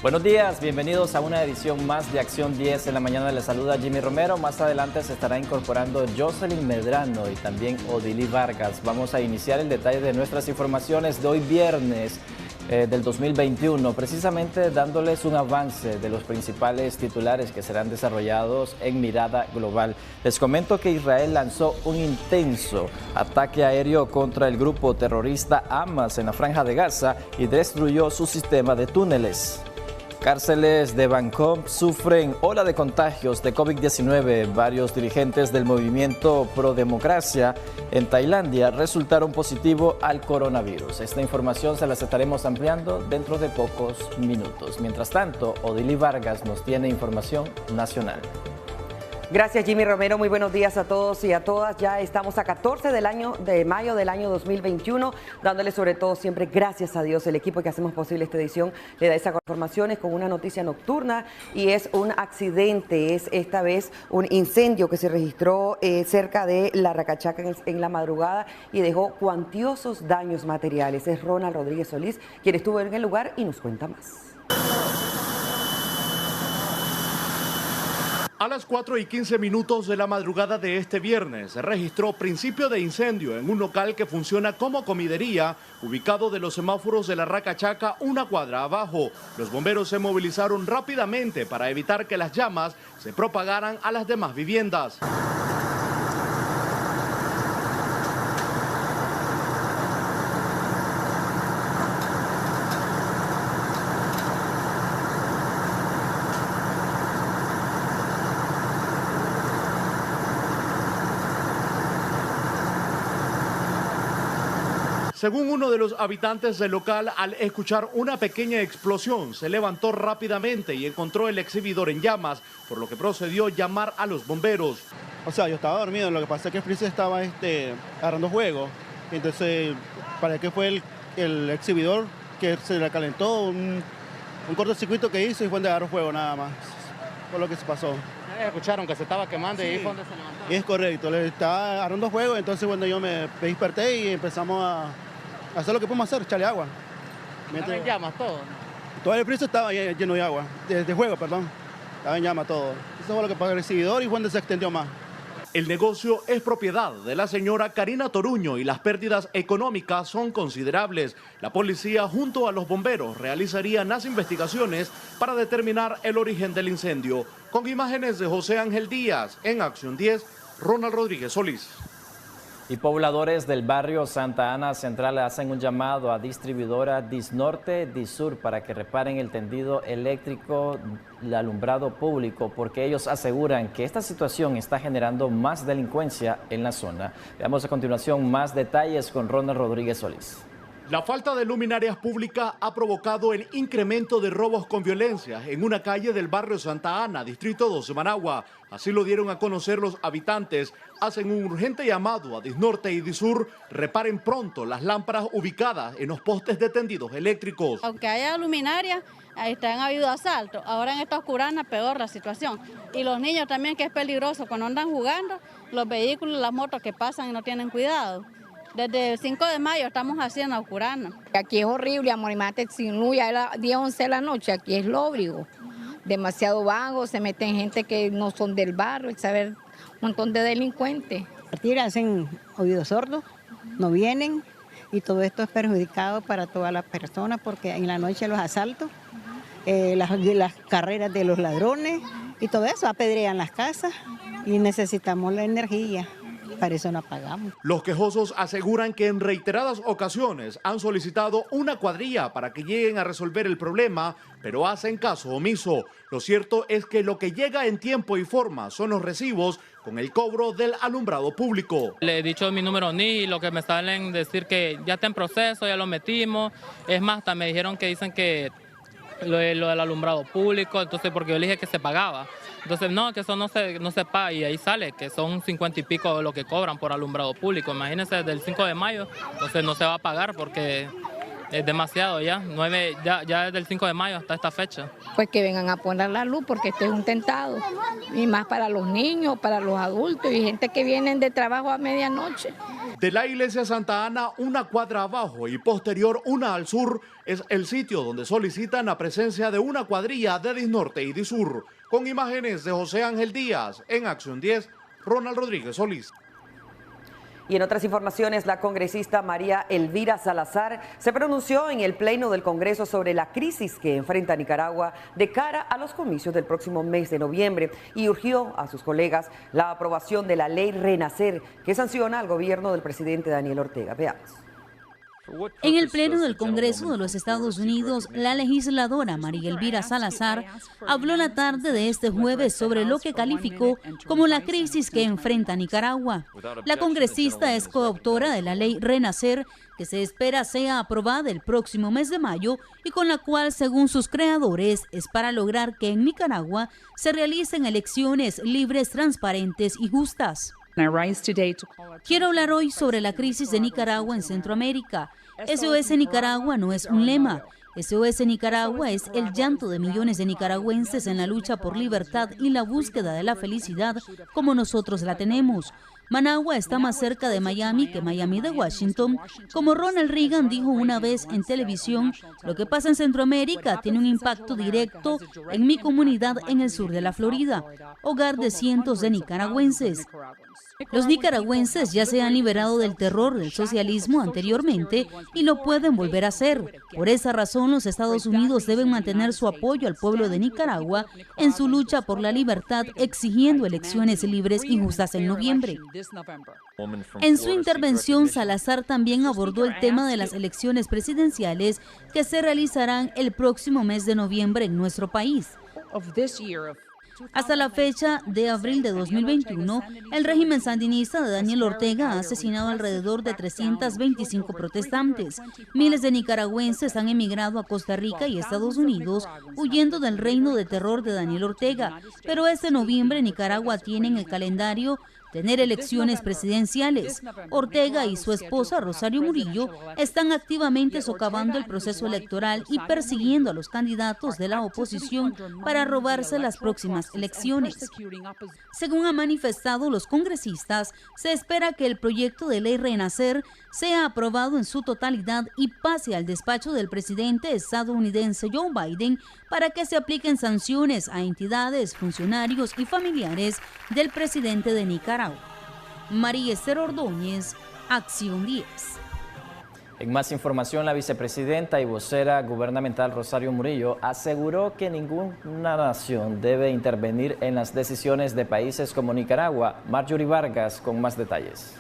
Buenos días, bienvenidos a una edición más de Acción 10 en la mañana. Les saluda Jimmy Romero. Más adelante se estará incorporando Jocelyn Medrano y también Odili Vargas. Vamos a iniciar el detalle de nuestras informaciones de hoy viernes del 2021, precisamente dándoles un avance de los principales titulares que serán desarrollados en Mirada Global. Les comento que Israel lanzó un intenso ataque aéreo contra el grupo terrorista Hamas en la Franja de Gaza y destruyó su sistema de túneles. Cárceles de Bangkok sufren ola de contagios de COVID-19. Varios dirigentes del movimiento Pro Democracia en Tailandia resultaron positivos al coronavirus. Esta información se las estaremos ampliando dentro de pocos minutos. Mientras tanto, Odili Vargas nos tiene información nacional. Gracias, Jimmy Romero. Muy buenos días a todos y a todas. Ya estamos a 14 de mayo del año 2021, dándole sobre todo siempre gracias a Dios. El equipo que hacemos posible esta edición le da esas informaciones con una noticia nocturna y es un accidente. Es esta vez un incendio que se registró cerca de La Racachaca en la madrugada y dejó cuantiosos daños materiales. Es Ronald Rodríguez Solís quien estuvo en el lugar y nos cuenta más. A las 4:15 de la madrugada de este viernes se registró principio de incendio en un local que funciona como comidería, ubicado de los semáforos de La Racachaca una cuadra abajo. Los bomberos se movilizaron rápidamente para evitar que las llamas se propagaran a las demás viviendas. Según uno de los habitantes del local, al escuchar una pequeña explosión, se levantó rápidamente y encontró el exhibidor en llamas, por lo que procedió a llamar a los bomberos. O sea, yo estaba dormido, lo que pasa es que el freezer estaba agarrando fuego. Entonces, ¿para qué fue el exhibidor que se le calentó? Un cortocircuito que hizo y fue donde agarró fuego nada más. Fue lo que se pasó. Escucharon que se estaba quemando y ahí fue donde se levantó. Es correcto, le estaba agarrando fuego, entonces cuando yo me desperté y empezamos a hacer lo que podemos hacer, echarle agua. ¿Estaban en llamas todo? Todo el freezer estaba lleno de agua, de fuego, perdón. Estaba en llamas todo. Eso fue lo que pasó el exhibidor y fue donde se extendió más. El negocio es propiedad de la señora Karina Toruño y las pérdidas económicas son considerables. La policía junto a los bomberos realizarían las investigaciones para determinar el origen del incendio. Con imágenes de José Ángel Díaz, en Acción 10, Ronald Rodríguez Solís. Y pobladores del barrio Santa Ana Central hacen un llamado a distribuidora Disnorte, Disur para que reparen el tendido eléctrico del alumbrado público, porque ellos aseguran que esta situación está generando más delincuencia en la zona. Veamos a continuación más detalles con Ronald Rodríguez Solís. La falta de luminarias públicas ha provocado el incremento de robos con violencia en una calle del barrio Santa Ana, distrito 12 Managua. Así lo dieron a conocer los habitantes. Hacen un urgente llamado a Disnorte y Disur, reparen pronto las lámparas ubicadas en los postes de tendidos eléctricos. Aunque haya luminarias, han habido asaltos. Ahora en esta oscurana peor la situación. Y los niños también, que es peligroso cuando andan jugando, los vehículos, las motos que pasan y no tienen cuidado. Desde el 5 de mayo estamos haciendo Ocurana. Aquí es horrible, amor, imagínate, sin luz, ya a las 10, 11 de la noche, aquí es lóbrigo. Demasiado vago, se meten gente que no son del barrio, saber un montón de delincuentes. Hacen oídos sordos, no vienen y todo esto es perjudicado para todas las personas porque en la noche los asaltos, las carreras de los ladrones y todo eso apedrean las casas y necesitamos la energía. Para eso no pagamos. Los quejosos aseguran que en reiteradas ocasiones han solicitado una cuadrilla para que lleguen a resolver el problema, pero hacen caso omiso. Lo cierto es que lo que llega en tiempo y forma son los recibos con el cobro del alumbrado público. Le he dicho mi número NI y lo que me salen decir que ya está en proceso, ya lo metimos. Es más, hasta me dijeron que dicen que lo del alumbrado público, entonces porque yo le dije que se pagaba. Entonces no, que eso no se paga y ahí sale que son 50 y pico lo que cobran por alumbrado público. Imagínense del 5 de mayo, entonces no se va a pagar porque es demasiado ya. Ya desde el 5 de mayo hasta esta fecha. Pues que vengan a poner la luz porque esto es un tentado. Y más para los niños, para los adultos y gente que vienen de trabajo a medianoche. De la iglesia Santa Ana, una cuadra abajo y posterior una al sur, es el sitio donde solicitan la presencia de una cuadrilla de Disnorte y Disur. Con imágenes de José Ángel Díaz, en Acción 10, Ronald Rodríguez Solís. Y en otras informaciones, la congresista María Elvira Salazar se pronunció en el Pleno del Congreso sobre la crisis que enfrenta Nicaragua de cara a los comicios del próximo mes de noviembre y urgió a sus colegas la aprobación de la ley Renacer, que sanciona al gobierno del presidente Daniel Ortega. Veamos. En el Pleno del Congreso de los Estados Unidos, la legisladora María Elvira Salazar habló la tarde de este jueves sobre lo que calificó como la crisis que enfrenta Nicaragua. La congresista es coautora de la ley Renacer, que se espera sea aprobada el próximo mes de mayo y con la cual, según sus creadores, es para lograr que en Nicaragua se realicen elecciones libres, transparentes y justas. Quiero hablar hoy sobre la crisis de Nicaragua en Centroamérica. SOS Nicaragua no es un lema. SOS Nicaragua es el llanto de millones de nicaragüenses en la lucha por libertad y la búsqueda de la felicidad como nosotros la tenemos. Managua está más cerca de Miami que Miami de Washington. Como Ronald Reagan dijo una vez en televisión, lo que pasa en Centroamérica tiene un impacto directo en mi comunidad en el sur de la Florida, hogar de cientos de nicaragüenses. Los nicaragüenses ya se han liberado del terror del socialismo anteriormente y lo pueden volver a hacer. Por esa razón, los Estados Unidos deben mantener su apoyo al pueblo de Nicaragua en su lucha por la libertad, exigiendo elecciones libres y justas en noviembre. En su intervención, Salazar también abordó el tema de las elecciones presidenciales que se realizarán el próximo mes de noviembre en nuestro país. Hasta la fecha de abril de 2021, el régimen sandinista de Daniel Ortega ha asesinado alrededor de 325 protestantes. Miles de nicaragüenses han emigrado a Costa Rica y Estados Unidos huyendo del reino de terror de Daniel Ortega. Pero este noviembre Nicaragua tiene en el calendario tener elecciones presidenciales. Ortega y su esposa Rosario Murillo están activamente socavando el proceso electoral y persiguiendo a los candidatos de la oposición para robarse las próximas elecciones. Según han manifestado los congresistas, se espera que el proyecto de ley Renacer sea aprobado en su totalidad y pase al despacho del presidente estadounidense Joe Biden para que se apliquen sanciones a entidades, funcionarios y familiares del presidente de Nicaragua. María Esther Ordóñez, Acción 10. En más información, la vicepresidenta y vocera gubernamental Rosario Murillo aseguró que ninguna nación debe intervenir en las decisiones de países como Nicaragua. Marjorie Vargas con más detalles.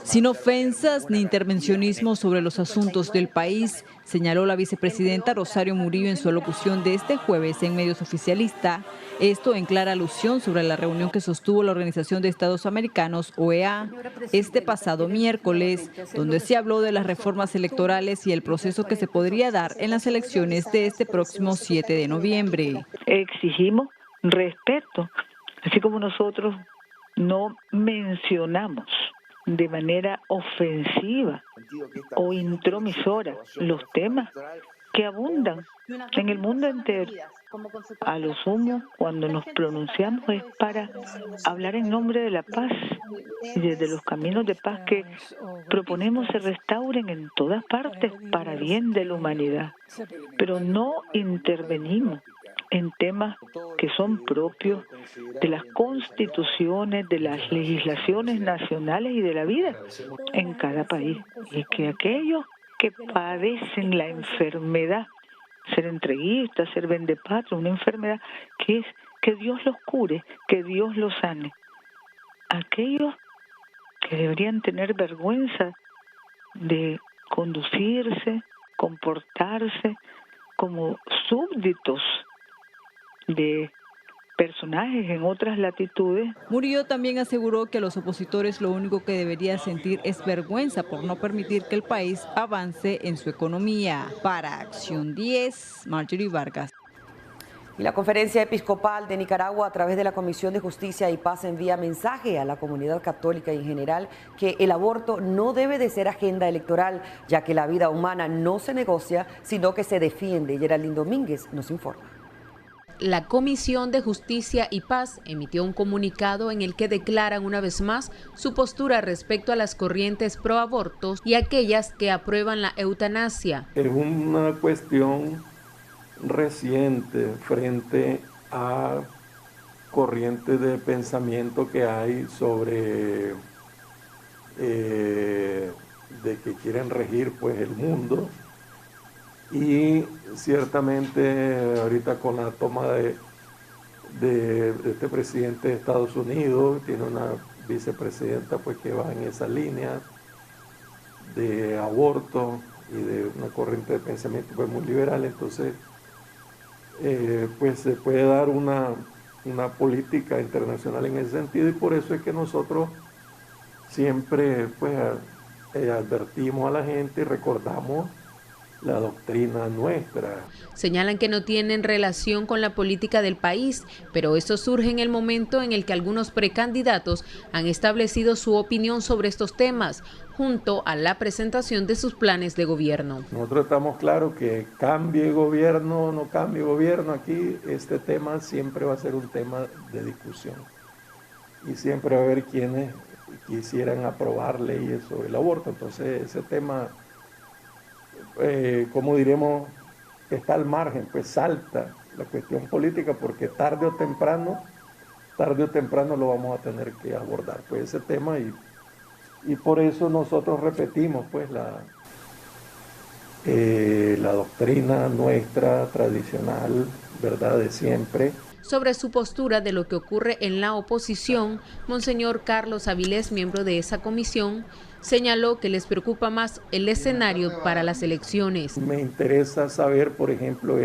Sin ofensas ni intervencionismo sobre los asuntos del país, señaló la vicepresidenta Rosario Murillo en su alocución de este jueves en medios oficialistas. Esto en clara alusión sobre la reunión que sostuvo la Organización de Estados Americanos, OEA, este pasado miércoles, donde se habló de las reformas electorales y el proceso que se podría dar en las elecciones de este próximo 7 de noviembre. Exigimos respeto, así como nosotros no mencionamos de manera ofensiva o intromisora los temas que abundan en el mundo entero. A lo sumo, cuando nos pronunciamos es para hablar en nombre de la paz y desde los caminos de paz que proponemos se restauren en todas partes para bien de la humanidad. Pero no intervenimos en temas que son propios de las constituciones, de las legislaciones nacionales y de la vida en cada país. Y que aquellos que padecen la enfermedad, ser entreguistas, ser vendepatria, una enfermedad que es que Dios los cure, que Dios los sane. Aquellos que deberían tener vergüenza de conducirse, comportarse como súbditos de personajes en otras latitudes. Murillo también aseguró que a los opositores lo único que deberían sentir es vergüenza por no permitir que el país avance en su economía. Para Acción 10, Marjorie Vargas. Y la Conferencia Episcopal de Nicaragua, a través de la Comisión de Justicia y Paz, envía mensaje a la comunidad católica en general que el aborto no debe de ser agenda electoral, ya que la vida humana no se negocia, sino que se defiende. Geraldine Domínguez nos informa. la Comisión de Justicia y Paz emitió un comunicado en el que declaran una vez más su postura respecto a las corrientes pro abortos y aquellas que aprueban la eutanasia. Es una cuestión reciente frente a corrientes de pensamiento que hay sobre de que quieren regir pues el mundo, y ciertamente ahorita con la toma de este presidente de Estados Unidos, tiene una vicepresidenta pues que va en esa línea de aborto y de una corriente de pensamiento pues muy liberal. Entonces pues se puede dar una política internacional en ese sentido, y por eso es que nosotros siempre pues advertimos a la gente y recordamos la doctrina nuestra. Señalan que no tienen relación con la política del país, pero eso surge en el momento en el que algunos precandidatos han establecido su opinión sobre estos temas, junto a la presentación de sus planes de gobierno. Nosotros estamos claros que cambie gobierno o no cambie gobierno, aquí este tema siempre va a ser un tema de discusión. Y siempre va a haber quienes quisieran aprobar leyes sobre el aborto. Entonces ese tema, como diremos, está al margen, pues salta la cuestión política, porque tarde o temprano lo vamos a tener que abordar pues ese tema, y por eso nosotros repetimos pues la doctrina nuestra tradicional, verdad, de siempre. Sobre su postura de lo que ocurre en la oposición, Monseñor Carlos Avilés, miembro de esa comisión, señaló que les preocupa más el escenario para las elecciones. Me interesa saber, por ejemplo,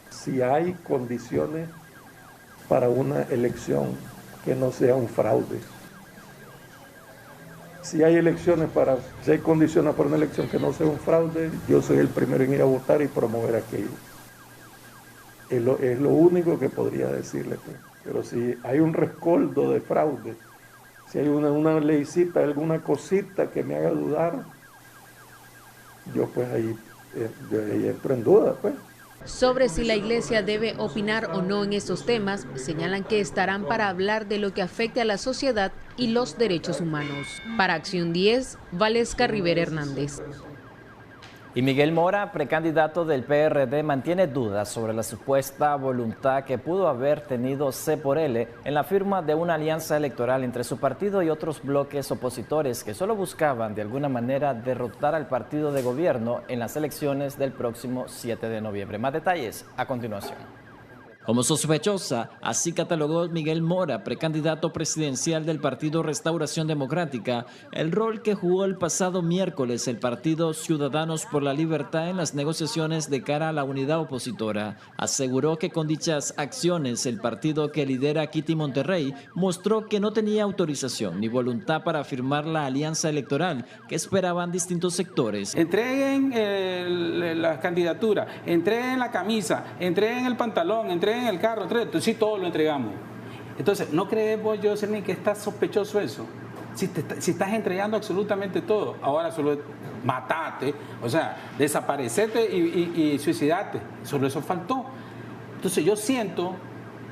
si hay condiciones para una elección que no sea un fraude. Si hay condiciones para una elección que no sea un fraude, yo soy el primero en ir a votar y promover aquello. Es lo único que podría decirle. Pero si hay un rescoldo de fraude, si hay una leycita, alguna cosita que me haga dudar, yo pues ahí entro en duda, pues. Sobre si la Iglesia debe opinar o no en estos temas, señalan que estarán para hablar de lo que afecte a la sociedad y los derechos humanos. Para Acción 10, Valesca Rivera Hernández. Y Miguel Mora, precandidato del PRD, mantiene dudas sobre la supuesta voluntad que pudo haber tenido C por L en la firma de una alianza electoral entre su partido y otros bloques opositores que solo buscaban de alguna manera derrotar al partido de gobierno en las elecciones del próximo 7 de noviembre. Más detalles a continuación. Como sospechosa, así catalogó Miguel Mora, precandidato presidencial del Partido Restauración Democrática, el rol que jugó el pasado miércoles el Partido Ciudadanos por la Libertad en las negociaciones de cara a la unidad opositora. Aseguró que con dichas acciones el partido que lidera Kitty Monterrey mostró que no tenía autorización ni voluntad para firmar la alianza electoral que esperaban distintos sectores. Entreguen la candidatura, entreguen la camisa, entreguen el pantalón, entreguen en el carro, entonces sí, todo lo entregamos. Entonces, ¿no crees vos, Jocelyn, que está sospechoso eso? Si estás entregando absolutamente todo, ahora solo matate, o sea, desaparecete y suicidate, solo eso faltó. Entonces yo siento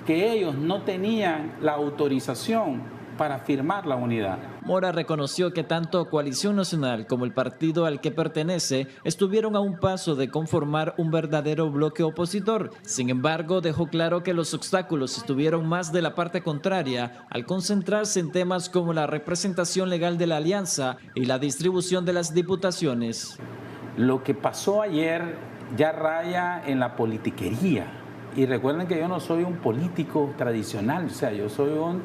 que ellos no tenían la autorización para firmar la unidad. Mora reconoció que tanto Coalición Nacional como el partido al que pertenece estuvieron a un paso de conformar un verdadero bloque opositor. Sin embargo, dejó claro que los obstáculos estuvieron más de la parte contraria al concentrarse en temas como la representación legal de la alianza y la distribución de las diputaciones. Lo que pasó ayer ya raya en la politiquería. Y recuerden que yo no soy un político tradicional, o sea, yo soy un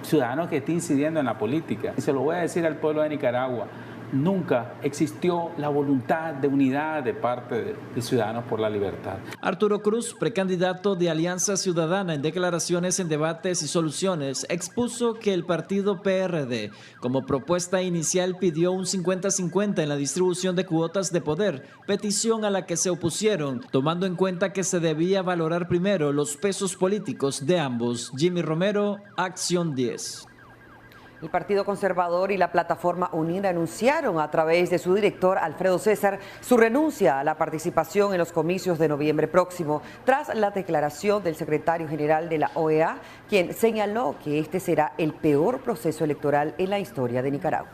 ciudadano que está incidiendo en la política. Y se lo voy a decir al pueblo de Nicaragua, nunca existió la voluntad de unidad de parte de Ciudadanos por la Libertad. Arturo Cruz, precandidato de Alianza Ciudadana, en declaraciones en Debates y Soluciones, expuso que el partido PRD, como propuesta inicial, pidió un 50-50 en la distribución de cuotas de poder, petición a la que se opusieron, tomando en cuenta que se debía valorar primero los pesos políticos de ambos. Jimmy Romero, Acción 10. El Partido Conservador y la Plataforma Unida anunciaron a través de su director Alfredo César su renuncia a la participación en los comicios de noviembre próximo, tras la declaración del secretario general de la OEA, quien señaló que este será el peor proceso electoral en la historia de Nicaragua.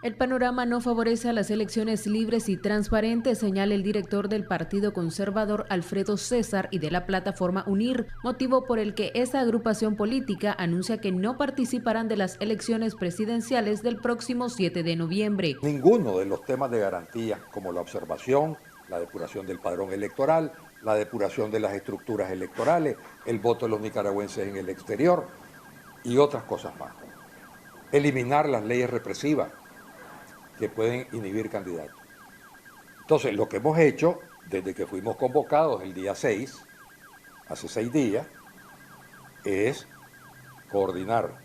El panorama no favorece a las elecciones libres y transparentes, señala el director del Partido Conservador Alfredo César y de la Plataforma UNIR, motivo por el que esa agrupación política anuncia que no participarán de las elecciones presidenciales del próximo 7 de noviembre. Ninguno de los temas de garantía, como la observación, la depuración del padrón electoral, la depuración de las estructuras electorales, el voto de los nicaragüenses en el exterior y otras cosas más. Eliminar las leyes represivas que pueden inhibir candidatos. Entonces, lo que hemos hecho desde que fuimos convocados el día 6, hace 6 días, es coordinar,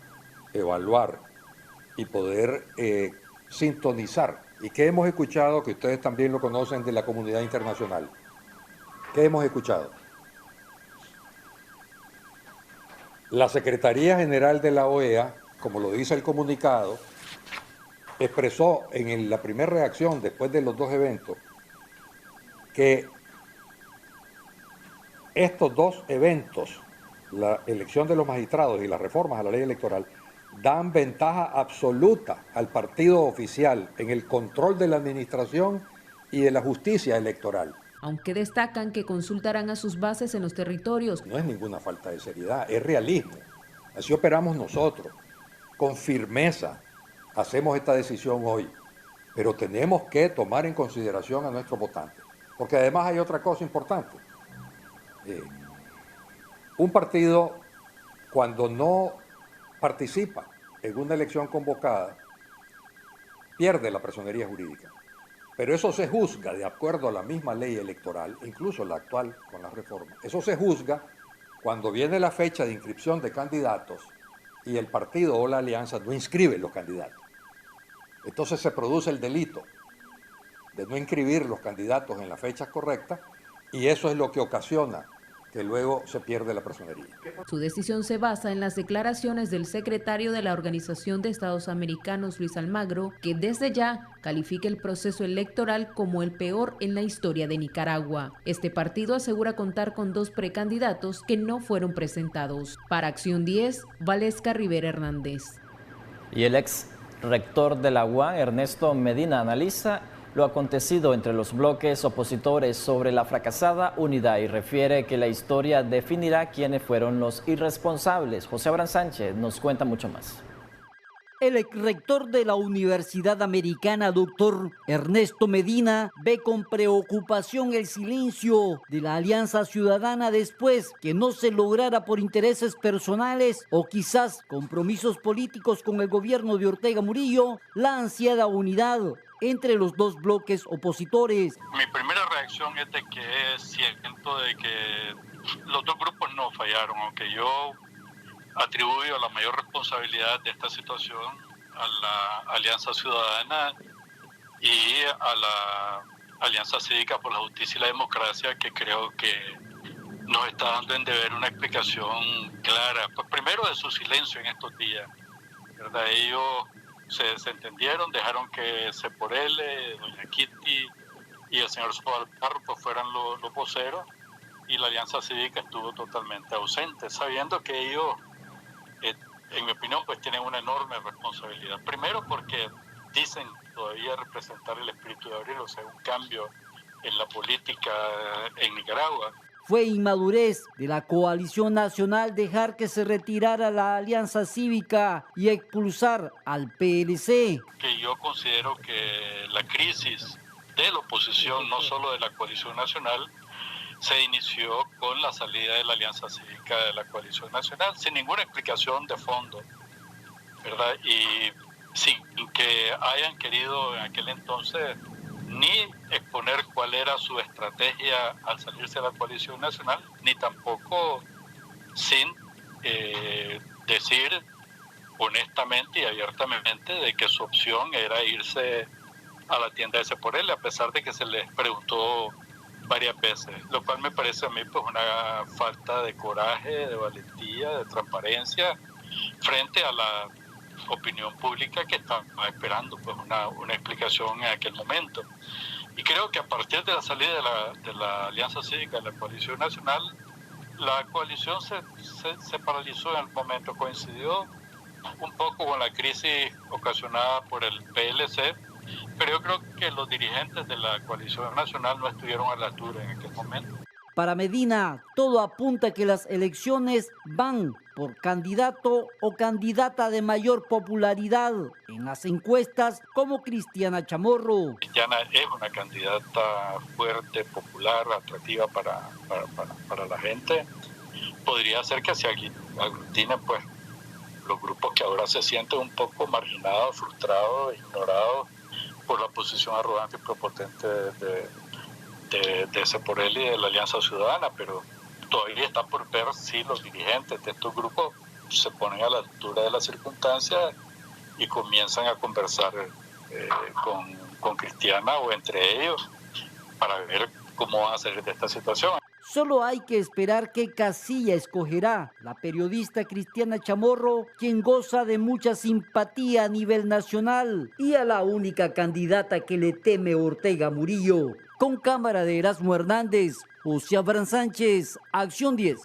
evaluar y poder sintonizar. ¿Y qué hemos escuchado? Que ustedes también lo conocen de la comunidad internacional. ¿Qué hemos escuchado? La Secretaría General de la OEA, como lo dice el comunicado, expresó en la primera reacción después de los dos eventos que estos dos eventos, la elección de los magistrados y las reformas a la ley electoral, dan ventaja absoluta al partido oficial en el control de la administración y de la justicia electoral. Aunque destacan que consultarán a sus bases en los territorios. No es ninguna falta de seriedad, es realismo. Así operamos nosotros, con firmeza. Hacemos esta decisión hoy, pero tenemos que tomar en consideración a nuestros votantes, porque además hay otra cosa importante. Un partido, cuando no participa en una elección convocada, pierde la personería jurídica, pero eso se juzga de acuerdo a la misma ley electoral, incluso la actual con la reforma. Eso se juzga cuando viene la fecha de inscripción de candidatos y el partido o la alianza no inscribe los candidatos. Entonces se produce el delito de no inscribir los candidatos en las fechas correctas y eso es lo que ocasiona que luego se pierde la personería. Su decisión se basa en las declaraciones del secretario de la Organización de Estados Americanos, Luis Almagro, que desde ya califica el proceso electoral como el peor en la historia de Nicaragua. Este partido asegura contar con 2 precandidatos que no fueron presentados. Para Acción 10, Valesca Rivera Hernández. Y el ex rector de la UAM, Ernesto Medina, analiza lo acontecido entre los bloques opositores sobre la fracasada unidad y refiere que la historia definirá quiénes fueron los irresponsables. José Abraham Sánchez nos cuenta mucho más. El rector de la Universidad Americana, doctor Ernesto Medina, ve con preocupación el silencio de la Alianza Ciudadana después que no se lograra por intereses personales o quizás compromisos políticos con el gobierno de Ortega Murillo la ansiada unidad entre los dos bloques opositores. Mi primera reacción es de que siento de que los dos grupos no fallaron, aunque yo atribuyo la mayor responsabilidad de esta situación a la Alianza Ciudadana y a la Alianza Cívica por la Justicia y la Democracia, que creo que nos está dando en deber una explicación clara, pues primero de su silencio en estos días, ¿verdad? Ellos se entendieron, dejaron que Seporele, doña Kitty y el señor Sobalparro pues fueran los voceros, y la Alianza Cívica estuvo totalmente ausente, sabiendo que ellos, en mi opinión, pues tienen una enorme responsabilidad. Primero porque dicen todavía representar el espíritu de abril, o sea, un cambio en la política en Nicaragua. Fue inmadurez de la coalición nacional dejar que se retirara la Alianza Cívica y expulsar al PLC. Que yo considero que la crisis de la oposición, no solo de la coalición nacional, se inició con la salida de la Alianza Cívica de la coalición nacional, sin ninguna explicación de fondo, ¿verdad? Y sin que hayan querido en aquel entonces ni exponer cuál era su estrategia al salirse de la coalición nacional, ni tampoco sin decir honestamente y abiertamente de que su opción era irse a la tienda de Seporele, a pesar de que se les preguntó varias veces, lo cual me parece a mí pues una falta de coraje, de valentía, de transparencia frente a opinión pública que estaba esperando pues una explicación en aquel momento. Y creo que a partir de la salida de la Alianza Cívica de la Coalición Nacional, la coalición se paralizó en el momento, coincidió un poco con la crisis ocasionada por el PLC, pero yo creo que los dirigentes de la Coalición Nacional no estuvieron a la altura en aquel momento. Para Medina, todo apunta a que las elecciones van por candidato o candidata de mayor popularidad en las encuestas como Cristiana Chamorro. Cristiana es una candidata fuerte, popular, atractiva para la gente. Podría ser que se aglutinen pues los grupos que ahora se sienten un poco marginados, frustrados, ignorados por la posición arrogante y prepotente de Seporelli y de la Alianza Ciudadana, pero todavía está por ver si los dirigentes de estos grupos se ponen a la altura de las circunstancias y comienzan a conversar con Cristiana o entre ellos para ver cómo van a salir de esta situación. Solo hay que esperar qué casilla escogerá la periodista Cristiana Chamorro, quien goza de mucha simpatía a nivel nacional, y a la única candidata que le teme Ortega Murillo. Con cámara de Erasmo Hernández, José Abraham Sánchez, Acción 10.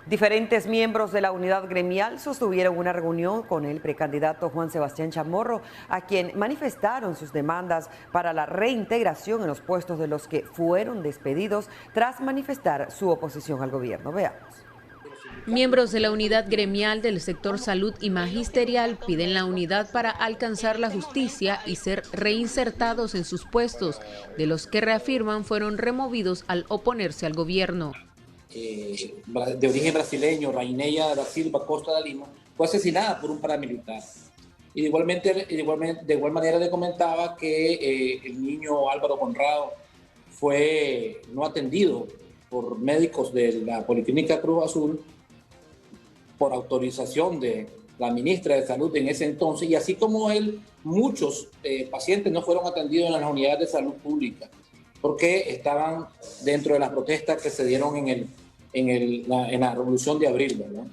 Diferentes miembros de la unidad gremial sostuvieron una reunión con el precandidato Juan Sebastián Chamorro, a quien manifestaron sus demandas para la reintegración en los puestos de los que fueron despedidos tras manifestar su oposición al gobierno. Veamos. Miembros de la unidad gremial del sector salud y magisterial piden la unidad para alcanzar la justicia y ser reinsertados en sus puestos, de los que reafirman fueron removidos al oponerse al gobierno. De origen brasileño, Raineya da Silva Costa da Lima, fue asesinada por un paramilitar. Y de igual manera le comentaba que el niño Álvaro Conrado fue no atendido por médicos de la Policlínica Cruz Azul por autorización de la ministra de Salud en ese entonces, y así como él, muchos pacientes no fueron atendidos en las unidades de salud pública porque estaban dentro de las protestas que se dieron en la Revolución de Abril, ¿verdad?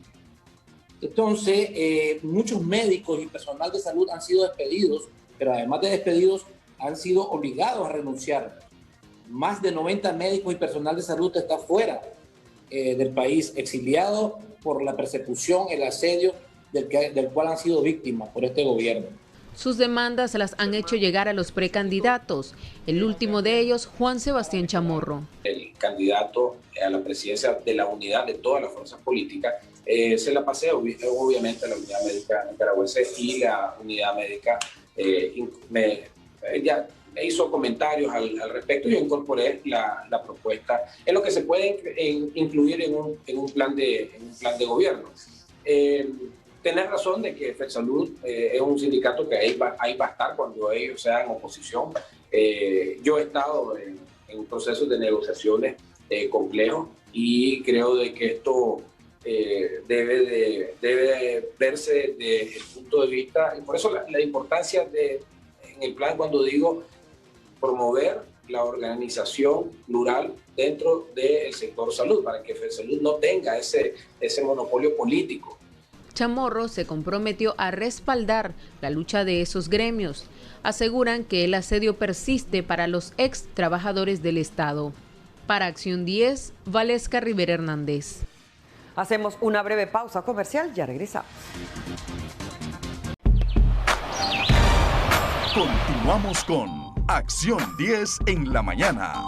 Entonces, muchos médicos y personal de salud han sido despedidos, pero además de despedidos, han sido obligados a renunciar. Más de 90 médicos y personal de salud está fuera del país, exiliados por la persecución, el asedio del cual han sido víctimas por este gobierno. Sus demandas las han hecho llegar a los precandidatos, el último de ellos, Juan Sebastián Chamorro. El candidato a la presidencia de la unidad de todas las fuerzas políticas se la pasé obviamente a la unidad médica nicaragüense, y la unidad médica ya hizo comentarios al respecto. Yo incorporé la propuesta en lo que se puede incluir en un plan de gobierno. Tener razón de que FEDSalud es un sindicato que ahí va a estar cuando ellos sean oposición. Yo he estado en procesos de negociaciones complejos y creo de que esto debe verse desde el punto de vista, y por eso la importancia en el plan cuando digo promover la organización plural dentro del sector salud, para que FEDSalud no tenga ese monopolio político. Chamorro se comprometió a respaldar la lucha de esos gremios. Aseguran que el asedio persiste para los ex trabajadores del Estado. Para Acción 10, Valesca Rivera Hernández. Hacemos una breve pausa comercial, ya regresamos. Continuamos con Acción 10 en la mañana.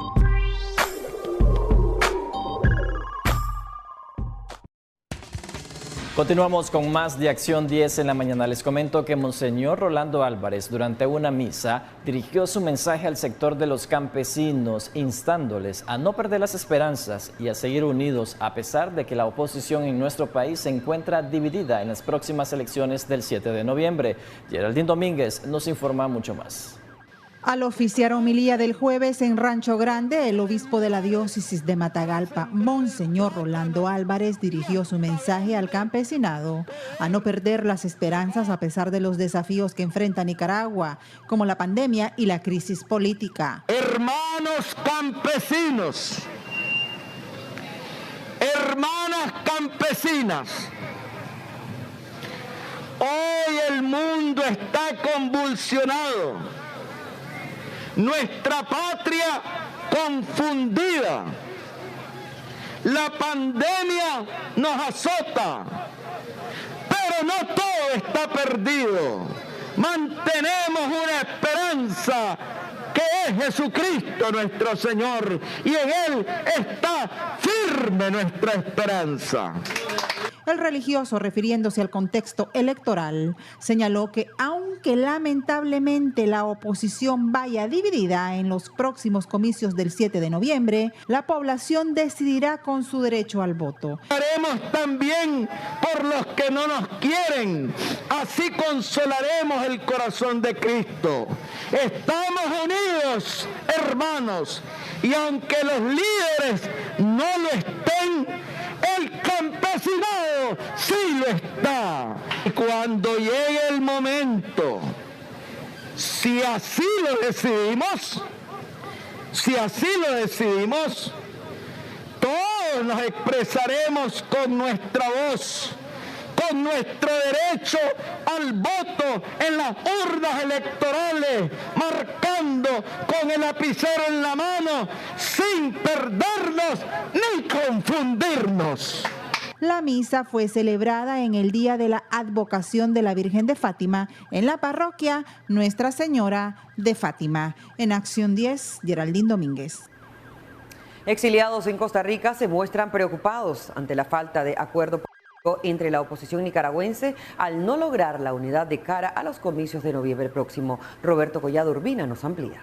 Continuamos con más de Acción 10 en la mañana. Les comento que Monseñor Rolando Álvarez, durante una misa, dirigió su mensaje al sector de los campesinos, instándoles a no perder las esperanzas y a seguir unidos, a pesar de que la oposición en nuestro país se encuentra dividida en las próximas elecciones del 7 de noviembre. Geraldine Domínguez nos informa mucho más. Al oficiar homilía del jueves en Rancho Grande, el obispo de la diócesis de Matagalpa, Monseñor Rolando Álvarez, dirigió su mensaje al campesinado a no perder las esperanzas a pesar de los desafíos que enfrenta Nicaragua, como la pandemia y la crisis política. Hermanos campesinos, hermanas campesinas, Hoy el mundo está convulsionado, nuestra patria confundida. La pandemia nos azota, pero no todo está perdido. Mantenemos una esperanza que es Jesucristo nuestro Señor, y en Él está firme nuestra esperanza. El religioso, refiriéndose al contexto electoral, señaló que aunque lamentablemente la oposición vaya dividida en los próximos comicios del 7 de noviembre, la población decidirá con su derecho al voto. Haremos también por los que no nos quieren, así consolaremos el corazón de Cristo. Estamos unidos, hermanos, y aunque los líderes no lo estén, el campesinado sí lo está. Y cuando llegue el momento, si así lo decidimos, todos nos expresaremos con nuestra voz, con nuestro derecho al voto en las urnas electorales, marcando con el lapicero en la mano, sin perdernos ni confundirnos. La misa fue celebrada en el Día de la Advocación de la Virgen de Fátima en la parroquia Nuestra Señora de Fátima. En Acción 10, Geraldine Domínguez. Exiliados en Costa Rica se muestran preocupados ante la falta de acuerdo entre la oposición nicaragüense al no lograr la unidad de cara a los comicios de noviembre próximo. Roberto Collado Urbina nos amplía.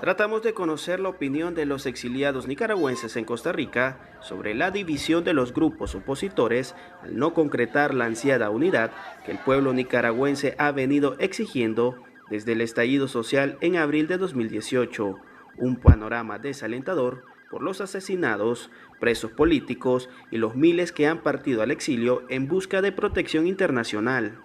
Tratamos de conocer la opinión de los exiliados nicaragüenses en Costa Rica sobre la división de los grupos opositores al no concretar la ansiada unidad que el pueblo nicaragüense ha venido exigiendo desde el estallido social en abril de 2018. Un panorama desalentador por los asesinados, presos políticos y los miles que han partido al exilio en busca de protección internacional.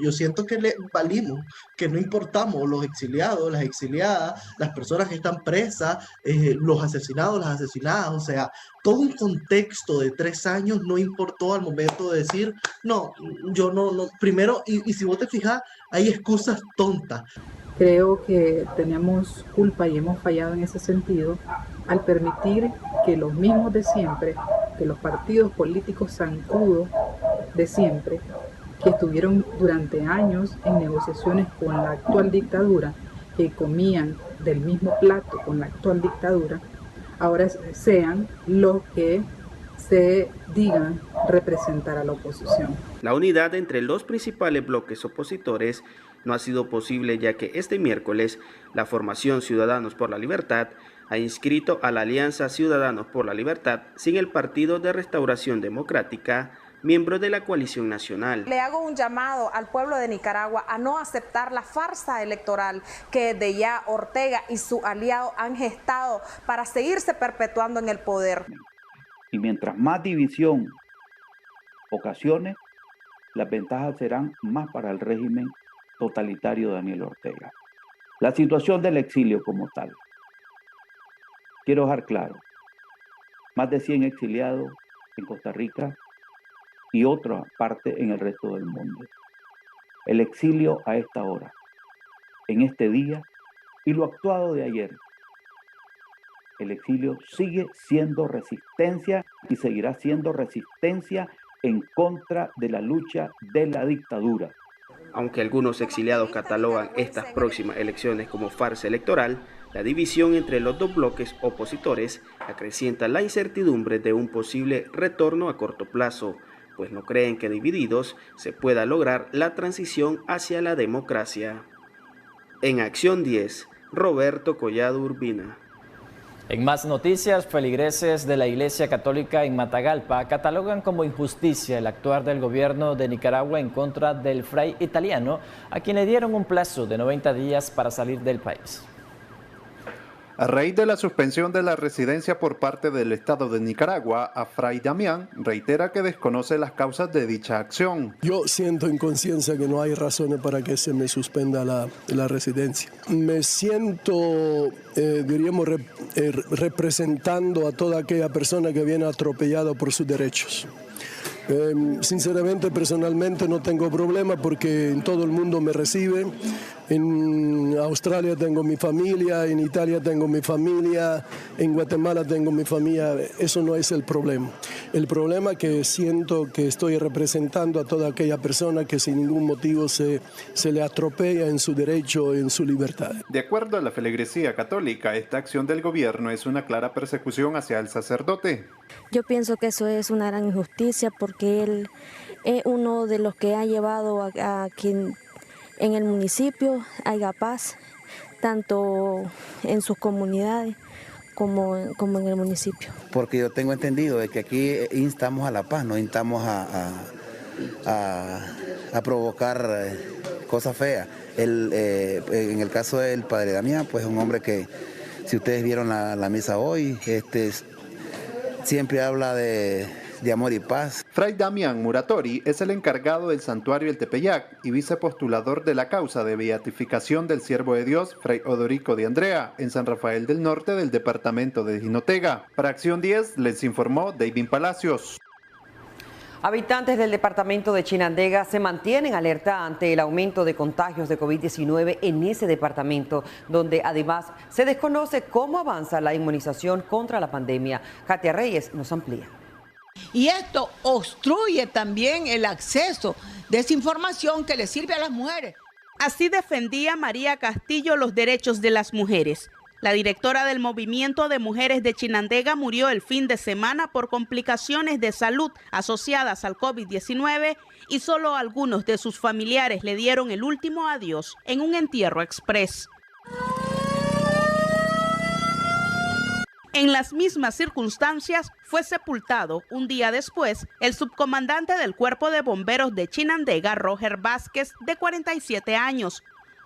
Yo siento que le valimos, que no importamos los exiliados, las exiliadas, las personas que están presas, los asesinados, las asesinadas, o sea, todo un contexto de 3 años no importó al momento de decir, no, yo no, primero, y si vos te fijas, hay excusas tontas. Creo que tenemos culpa y hemos fallado en ese sentido al permitir que los mismos de siempre, que los partidos políticos zancudos de siempre, que estuvieron durante años en negociaciones con la actual dictadura, que comían del mismo plato con la actual dictadura, ahora sean los que se digan representar a la oposición. La unidad entre los principales bloques opositores no ha sido posible, ya que este miércoles la formación Ciudadanos por la Libertad ha inscrito a la Alianza Ciudadanos por la Libertad sin el Partido de Restauración Democrática, miembro de la coalición nacional. Le hago un llamado al pueblo de Nicaragua a no aceptar la farsa electoral que de ya Ortega y su aliado han gestado para seguirse perpetuando en el poder. Y mientras más división ocasione, las ventajas serán más para el régimen totalitario de Daniel Ortega. La situación del exilio como tal. Quiero dejar claro, más de 100 exiliados en Costa Rica y otra parte en el resto del mundo. El exilio a esta hora, en este día y lo actuado de ayer. El exilio sigue siendo resistencia y seguirá siendo resistencia en contra de la lucha de la dictadura. Aunque algunos exiliados catalogan estas próximas elecciones como farsa electoral, la división entre los dos bloques opositores acrecienta la incertidumbre de un posible retorno a corto plazo, pues no creen que divididos se pueda lograr la transición hacia la democracia. En Acción 10, Roberto Collado Urbina. En más noticias, feligreses de la Iglesia Católica en Matagalpa catalogan como injusticia el actuar del gobierno de Nicaragua en contra del fray italiano, a quien le dieron un plazo de 90 días para salir del país. A raíz de la suspensión de la residencia por parte del Estado de Nicaragua, a Fray Damián reitera que desconoce las causas de dicha acción. Yo siento en conciencia que no hay razones para que se me suspenda la residencia. Me siento, diríamos, representando a toda aquella persona que viene atropellada por sus derechos. Sinceramente, personalmente no tengo problema porque en todo el mundo me recibe. En Australia tengo mi familia, en Italia tengo mi familia, en Guatemala tengo mi familia. Eso no es el problema. El problema es que siento que estoy representando a toda aquella persona que sin ningún motivo se le atropella en su derecho, en su libertad. De acuerdo a la feligresía católica, esta acción del gobierno es una clara persecución hacia el sacerdote. Yo pienso que eso es una gran injusticia porque él es uno de los que ha llevado a quien en el municipio haya paz, tanto en sus comunidades como en el municipio. Porque yo tengo entendido de que aquí instamos a la paz, no instamos a provocar cosas feas. En el caso del padre Damián, pues es un hombre que, si ustedes vieron la misa hoy, siempre habla de amor y paz. Fray Damián Muratori es el encargado del santuario El Tepeyac y vicepostulador de la causa de beatificación del siervo de Dios, Fray Odorico de Andrea, en San Rafael del Norte del departamento de Jinotega. Para Acción 10 les informó David Palacios. Habitantes del departamento de Chinandega se mantienen alerta ante el aumento de contagios de COVID-19 en ese departamento, donde además se desconoce cómo avanza la inmunización contra la pandemia. Katia Reyes nos amplía. Y esto obstruye también el acceso de esa información que le sirve a las mujeres. Así defendía María Castillo los derechos de las mujeres. La directora del Movimiento de Mujeres de Chinandega murió el fin de semana por complicaciones de salud asociadas al COVID-19 y solo algunos de sus familiares le dieron el último adiós en un entierro express. En las mismas circunstancias fue sepultado un día después el subcomandante del Cuerpo de Bomberos de Chinandega, Roger Vázquez, de 47 años.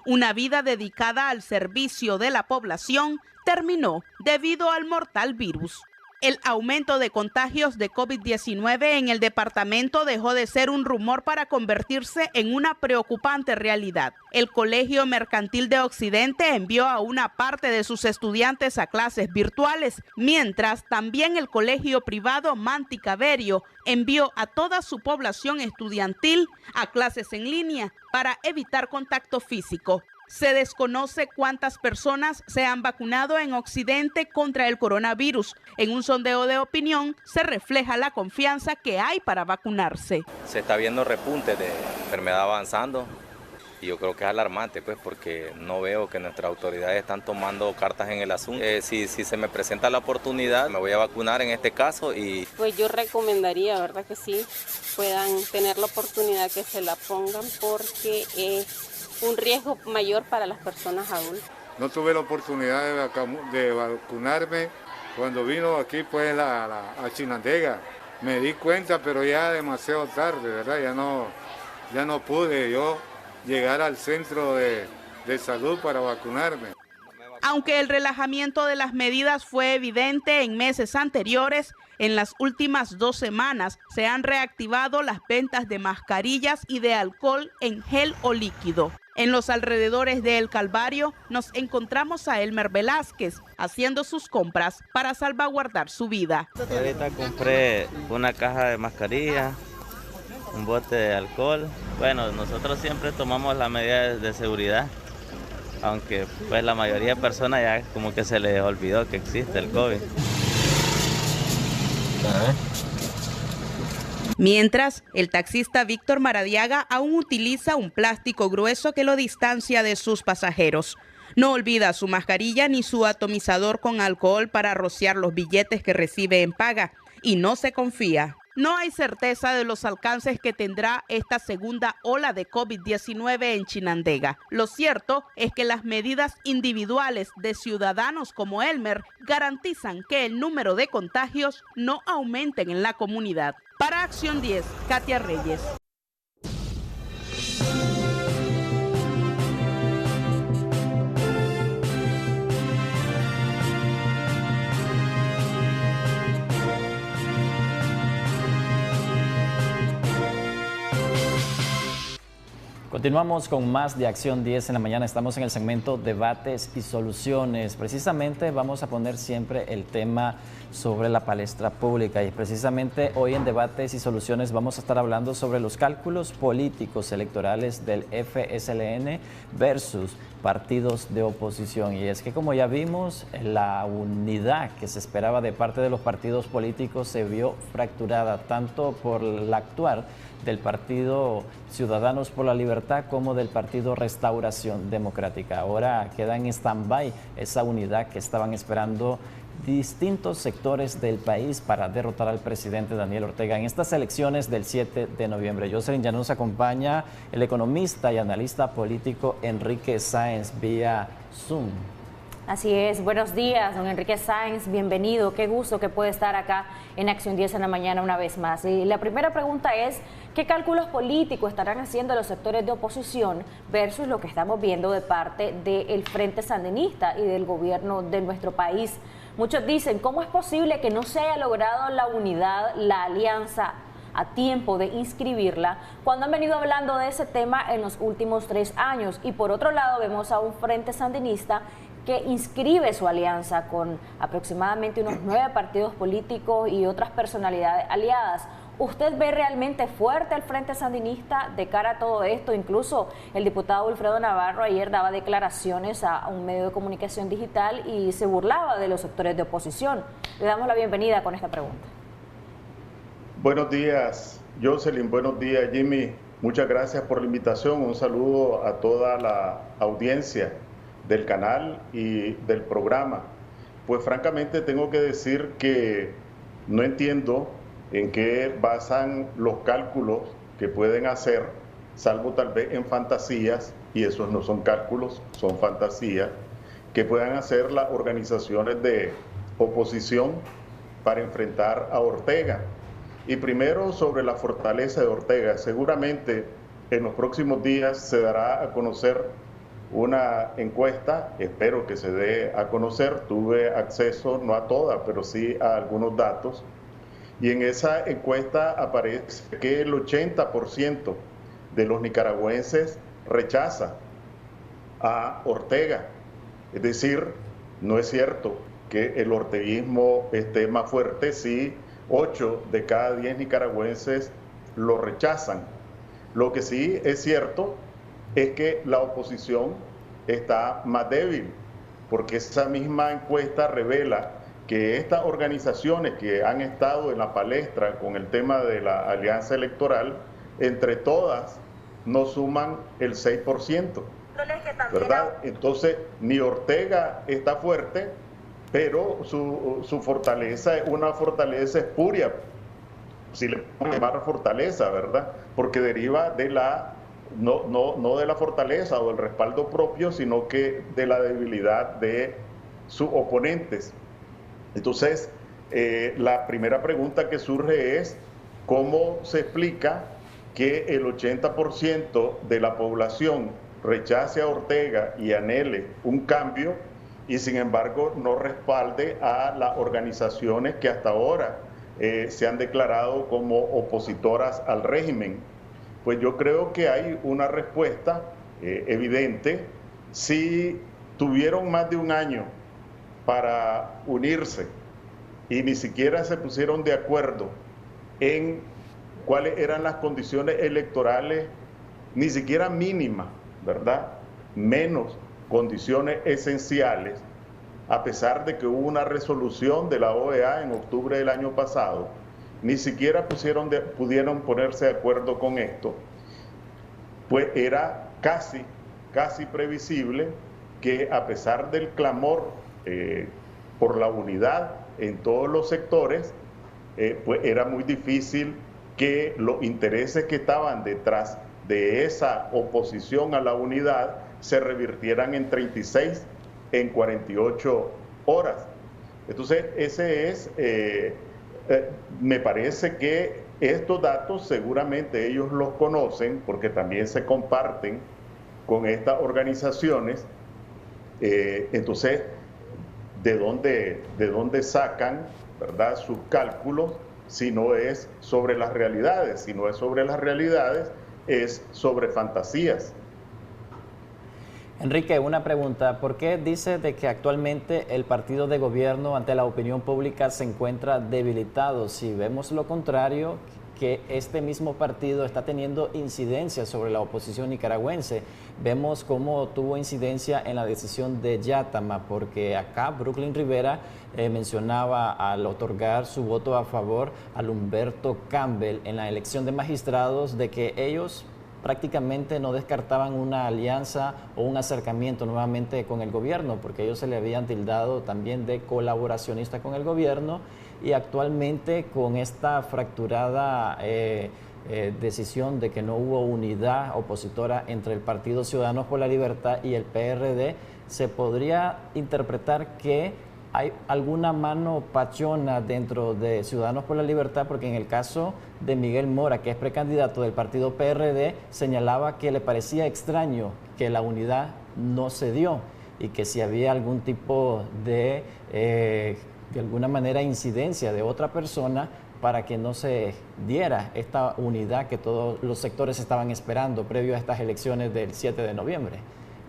Una vida dedicada al servicio de la población terminó debido al mortal virus. El aumento de contagios de COVID-19 en el departamento dejó de ser un rumor para convertirse en una preocupante realidad. El Colegio Mercantil de Occidente envió a una parte de sus estudiantes a clases virtuales, mientras también el colegio privado Manticaverio envió a toda su población estudiantil a clases en línea para evitar contacto físico. Se desconoce cuántas personas se han vacunado en Occidente contra el coronavirus. En un sondeo de opinión se refleja la confianza que hay para vacunarse. Se está viendo repunte de enfermedad avanzando y yo creo que es alarmante, pues, porque no veo que nuestras autoridades están tomando cartas en el asunto. Si se me presenta la oportunidad, me voy a vacunar en este caso y... Pues yo recomendaría, ¿verdad? Que sí puedan tener la oportunidad que se la pongan porque un riesgo mayor para las personas adultas. No tuve la oportunidad de vacunarme cuando vino aquí pues a Chinandega. Me di cuenta, pero ya demasiado tarde, ¿verdad? Ya no pude yo llegar al centro de salud para vacunarme. Aunque el relajamiento de las medidas fue evidente en meses anteriores, en las últimas 2 semanas se han reactivado las ventas de mascarillas y de alcohol en gel o líquido. En los alrededores de El Calvario nos encontramos a Elmer Velázquez haciendo sus compras para salvaguardar su vida. Ahorita compré una caja de mascarillas, un bote de alcohol. Bueno, nosotros siempre tomamos las medidas de seguridad, aunque pues la mayoría de personas ya como que se les olvidó que existe el COVID. Mientras, el taxista Víctor Maradiaga aún utiliza un plástico grueso que lo distancia de sus pasajeros. No olvida su mascarilla ni su atomizador con alcohol para rociar los billetes que recibe en paga y no se confía. No hay certeza de los alcances que tendrá esta segunda ola de COVID-19 en Chinandega. Lo cierto es que las medidas individuales de ciudadanos como Elmer garantizan que el número de contagios no aumenten en la comunidad. Para Acción 10, Katia Reyes. Continuamos con más de Acción 10 en la mañana. Estamos en el segmento Debates y Soluciones. Precisamente vamos a poner siempre el tema sobre la palestra pública y precisamente hoy en Debates y Soluciones vamos a estar hablando sobre los cálculos políticos electorales del FSLN versus partidos de oposición. Y es que, como ya vimos, la unidad que se esperaba de parte de los partidos políticos se vio fracturada tanto por el actuar del Partido Ciudadanos por la Libertad como del Partido Restauración Democrática. Ahora queda en stand-by esa unidad que estaban esperando distintos sectores del país para derrotar al presidente Daniel Ortega en estas elecciones del 7 de noviembre. Jocelyn, ya nos acompaña el economista y analista político Enrique Sáenz vía Zoom. Así es, buenos días, don Enrique Sáenz, bienvenido, qué gusto que puede estar acá en Acción 10 en la mañana una vez más. Y la primera pregunta es, ¿qué cálculos políticos estarán haciendo los sectores de oposición versus lo que estamos viendo de parte del Frente Sandinista y del gobierno de nuestro país? Muchos dicen, ¿cómo es posible que no se haya logrado la unidad, la alianza a tiempo de inscribirla, cuando han venido hablando de ese tema en los últimos 3 años? Y por otro lado vemos a un Frente Sandinista que inscribe su alianza con aproximadamente unos 9 partidos políticos y otras personalidades aliadas. ¿Usted ve realmente fuerte al Frente Sandinista de cara a todo esto? Incluso el diputado Wilfredo Navarro ayer daba declaraciones a un medio de comunicación digital y se burlaba de los sectores de oposición. Le damos la bienvenida con esta pregunta. Buenos días, Jocelyn. Buenos días, Jimmy. Muchas gracias por la invitación. Un saludo a toda la audiencia del canal y del programa. Pues francamente tengo que decir que no entiendo en qué basan los cálculos que pueden hacer, salvo tal vez en fantasías, y esos no son cálculos, son fantasías, que puedan hacer las organizaciones de oposición para enfrentar a Ortega. Y primero, sobre la fortaleza de Ortega, seguramente en los próximos días se dará a conocer una encuesta, espero que se dé a conocer, tuve acceso no a todas, pero sí a algunos datos, y en esa encuesta aparece que el 80% de los nicaragüenses rechaza a Ortega. Es decir, no es cierto que el orteguismo esté más fuerte si 8 de cada 10 nicaragüenses lo rechazan. Lo que sí es cierto es que la oposición está más débil, porque esa misma encuesta revela que estas organizaciones que han estado en la palestra con el tema de la alianza electoral, entre todas no suman el 6%, ¿verdad? Entonces, ni Ortega está fuerte, pero su fortaleza es una fortaleza espuria, si le podemos llamar fortaleza, ¿verdad? Porque deriva de la no de la fortaleza o del respaldo propio, sino que de la debilidad de sus oponentes. Entonces, la primera pregunta que surge es, ¿cómo se explica que el 80% de la población rechace a Ortega y anhele un cambio y sin embargo no respalde a las organizaciones que hasta ahora se han declarado como opositoras al régimen? Pues yo creo que hay una respuesta evidente. Si tuvieron más de un año para unirse y ni siquiera se pusieron de acuerdo en cuáles eran las condiciones electorales, ni siquiera mínimas, ¿verdad? Menos condiciones esenciales, a pesar de que hubo una resolución de la OEA en octubre del año pasado, ni siquiera pudieron ponerse de acuerdo con esto, pues era casi previsible que a pesar del clamor por la unidad en todos los sectores, pues era muy difícil que los intereses que estaban detrás de esa oposición a la unidad se revirtieran en 36, en 48 horas. Entonces, ese es... me parece que estos datos seguramente ellos los conocen porque también se comparten con estas organizaciones. Entonces, ¿de dónde sacan, ¿verdad?, sus cálculos si no es sobre las realidades? Si no es sobre las realidades, es sobre fantasías. Enrique, una pregunta. ¿Por qué dice de que actualmente el partido de gobierno ante la opinión pública se encuentra debilitado? Si vemos lo contrario, que este mismo partido está teniendo incidencia sobre la oposición nicaragüense. Vemos cómo tuvo incidencia en la decisión de Yatama, porque acá Brooklyn Rivera mencionaba al otorgar su voto a favor a Humberto Campbell en la elección de magistrados de que ellos prácticamente no descartaban una alianza o un acercamiento nuevamente con el gobierno, porque ellos se le habían tildado también de colaboracionista con el gobierno, y actualmente con esta fracturada decisión de que no hubo unidad opositora entre el Partido Ciudadanos por la Libertad y el PRD, se podría interpretar que hay alguna mano pachona dentro de Ciudadanos por la Libertad, porque en el caso de Miguel Mora, que es precandidato del partido PRD, señalaba que le parecía extraño que la unidad no se dio y que si había algún tipo de alguna manera incidencia de otra persona para que no se diera esta unidad que todos los sectores estaban esperando previo a estas elecciones del 7 de noviembre.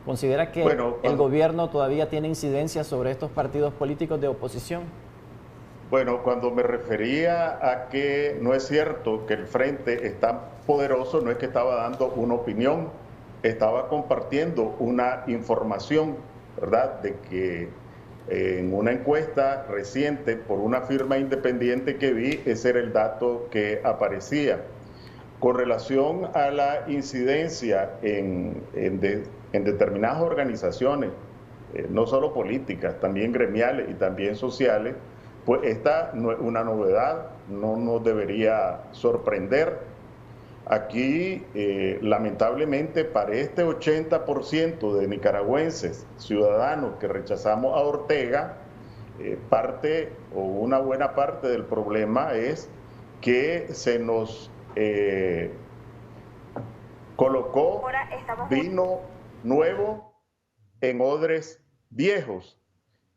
¿Considera que el gobierno todavía tiene incidencia sobre estos partidos políticos de oposición? Bueno, cuando me refería a que no es cierto que el Frente es tan poderoso, no es que estaba dando una opinión, estaba compartiendo una información, ¿verdad?, de que en una encuesta reciente por una firma independiente que vi, ese era el dato que aparecía. Con relación a la incidencia en determinadas organizaciones, no solo políticas, también gremiales y también sociales, pues esta no es una novedad, no nos debería sorprender. Aquí, lamentablemente, para este 80% de nicaragüenses, ciudadanos que rechazamos a Ortega, parte o una buena parte del problema es que se nos colocó vino nuevo en odres viejos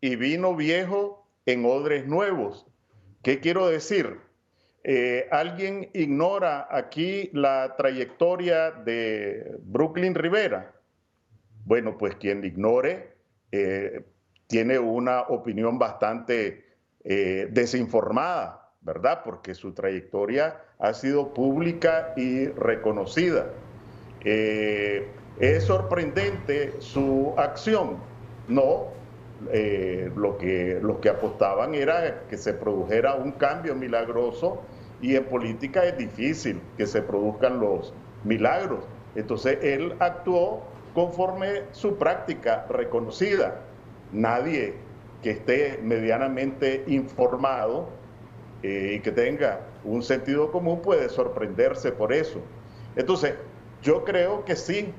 y vino viejo en odres nuevos. ¿Qué quiero decir? ¿Alguien ignora aquí la trayectoria de Brooklyn Rivera? Bueno, pues quien ignore tiene una opinión bastante desinformada, ¿verdad? Porque su trayectoria ha sido pública y reconocida. ¿Es sorprendente su acción? No. Lo que apostaban era que se produjera un cambio milagroso, y en política es difícil que se produzcan los milagros. Entonces él actuó conforme su práctica reconocida. Nadie que esté medianamente informado y que tenga un sentido común puede sorprenderse por eso. Entonces yo creo que sí,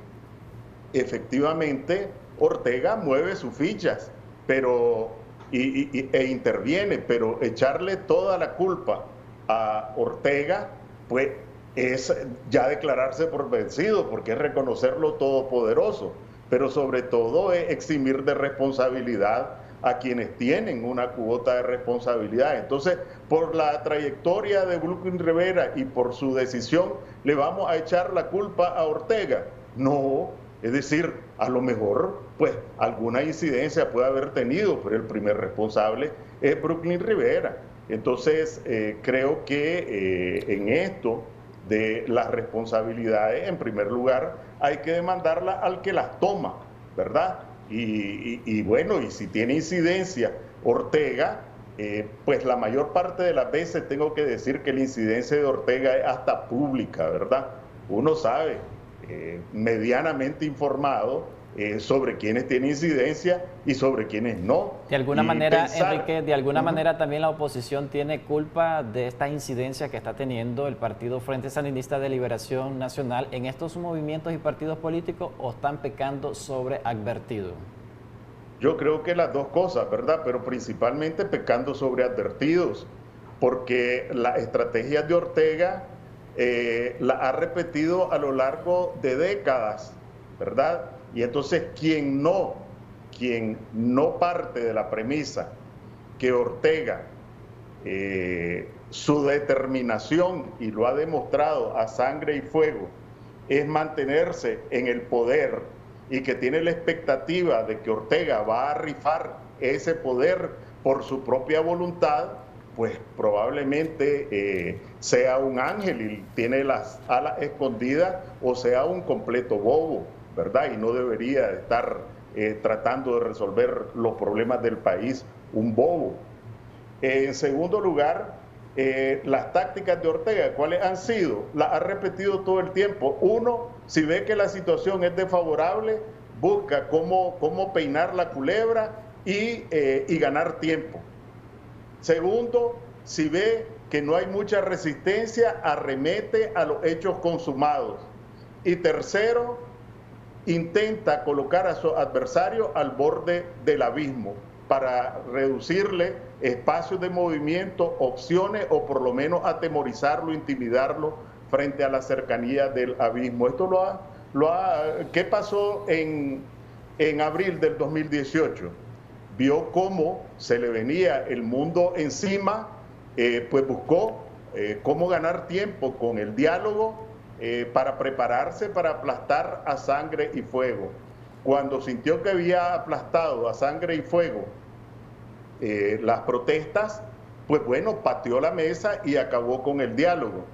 efectivamente Ortega mueve sus fichas, pero e interviene, pero echarle toda la culpa a Ortega, pues es ya declararse por vencido, porque es reconocerlo todopoderoso, pero sobre todo es eximir de responsabilidad a quienes tienen una cuota de responsabilidad. Entonces, por la trayectoria de Brooklyn Rivera y por su decisión, ¿le vamos a echar la culpa a Ortega? No. Es decir, a lo mejor, pues, alguna incidencia puede haber tenido, pero el primer responsable es Brooklyn Rivera. Entonces, creo que en esto de las responsabilidades, en primer lugar, hay que demandarlas al que las toma, ¿verdad? Y bueno, y si tiene incidencia Ortega, pues la mayor parte de las veces tengo que decir que la incidencia de Ortega es hasta pública, ¿verdad? Uno sabe, medianamente informado, sobre quienes tienen incidencia y sobre quienes no. De alguna manera, Enrique, de alguna manera también la oposición tiene culpa de esta incidencia que está teniendo el Partido Frente Sandinista de Liberación Nacional en estos movimientos y partidos políticos, ¿o están pecando sobre advertido? Yo creo que las dos cosas, ¿verdad? Pero principalmente pecando sobre advertidos, porque las estrategias de Ortega la ha repetido a lo largo de décadas, ¿verdad? Y entonces quien no parte de la premisa que Ortega, su determinación, y lo ha demostrado a sangre y fuego, es mantenerse en el poder y que tiene la expectativa de que Ortega va a rifar ese poder por su propia voluntad, pues probablemente sea un ángel y tiene las alas escondidas, o sea un completo bobo, ¿verdad? Y no debería estar tratando de resolver los problemas del país un bobo. En segundo lugar, las tácticas de Ortega, ¿cuáles han sido? Las ha repetido todo el tiempo. Uno, si ve que la situación es desfavorable, busca cómo peinar la culebra y ganar tiempo. Segundo, si ve que no hay mucha resistencia, arremete a los hechos consumados. Y tercero, intenta colocar a su adversario al borde del abismo para reducirle espacios de movimiento, opciones, o por lo menos atemorizarlo, intimidarlo frente a la cercanía del abismo. Esto ¿qué pasó en abril del 2018? Vio cómo se le venía el mundo encima, pues buscó cómo ganar tiempo con el diálogo para prepararse para aplastar a sangre y fuego. Cuando sintió que había aplastado a sangre y fuego las protestas, pues bueno, pateó la mesa y acabó con el diálogo.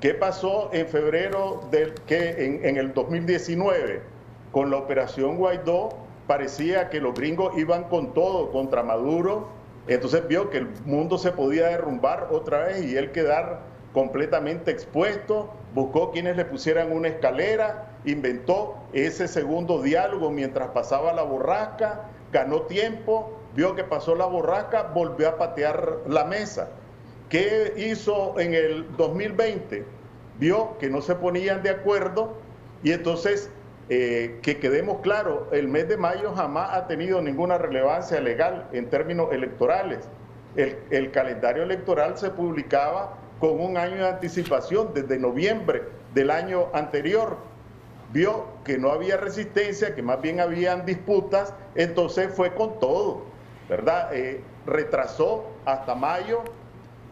¿Qué pasó en febrero en el 2019? Con la operación Guaidó parecía que los gringos iban con todo contra Maduro, entonces vio que el mundo se podía derrumbar otra vez y él quedar completamente expuesto, buscó quienes le pusieran una escalera, inventó ese segundo diálogo mientras pasaba la borrasca, ganó tiempo, vio que pasó la borrasca, volvió a patear la mesa. ¿Qué hizo en el 2020? Vio que no se ponían de acuerdo y entonces, que quedemos claros, el mes de mayo jamás ha tenido ninguna relevancia legal en términos electorales. El calendario electoral se publicaba con un año de anticipación desde noviembre del año anterior. Vio que no había resistencia, que más bien habían disputas, entonces fue con todo, ¿verdad? Retrasó hasta mayo,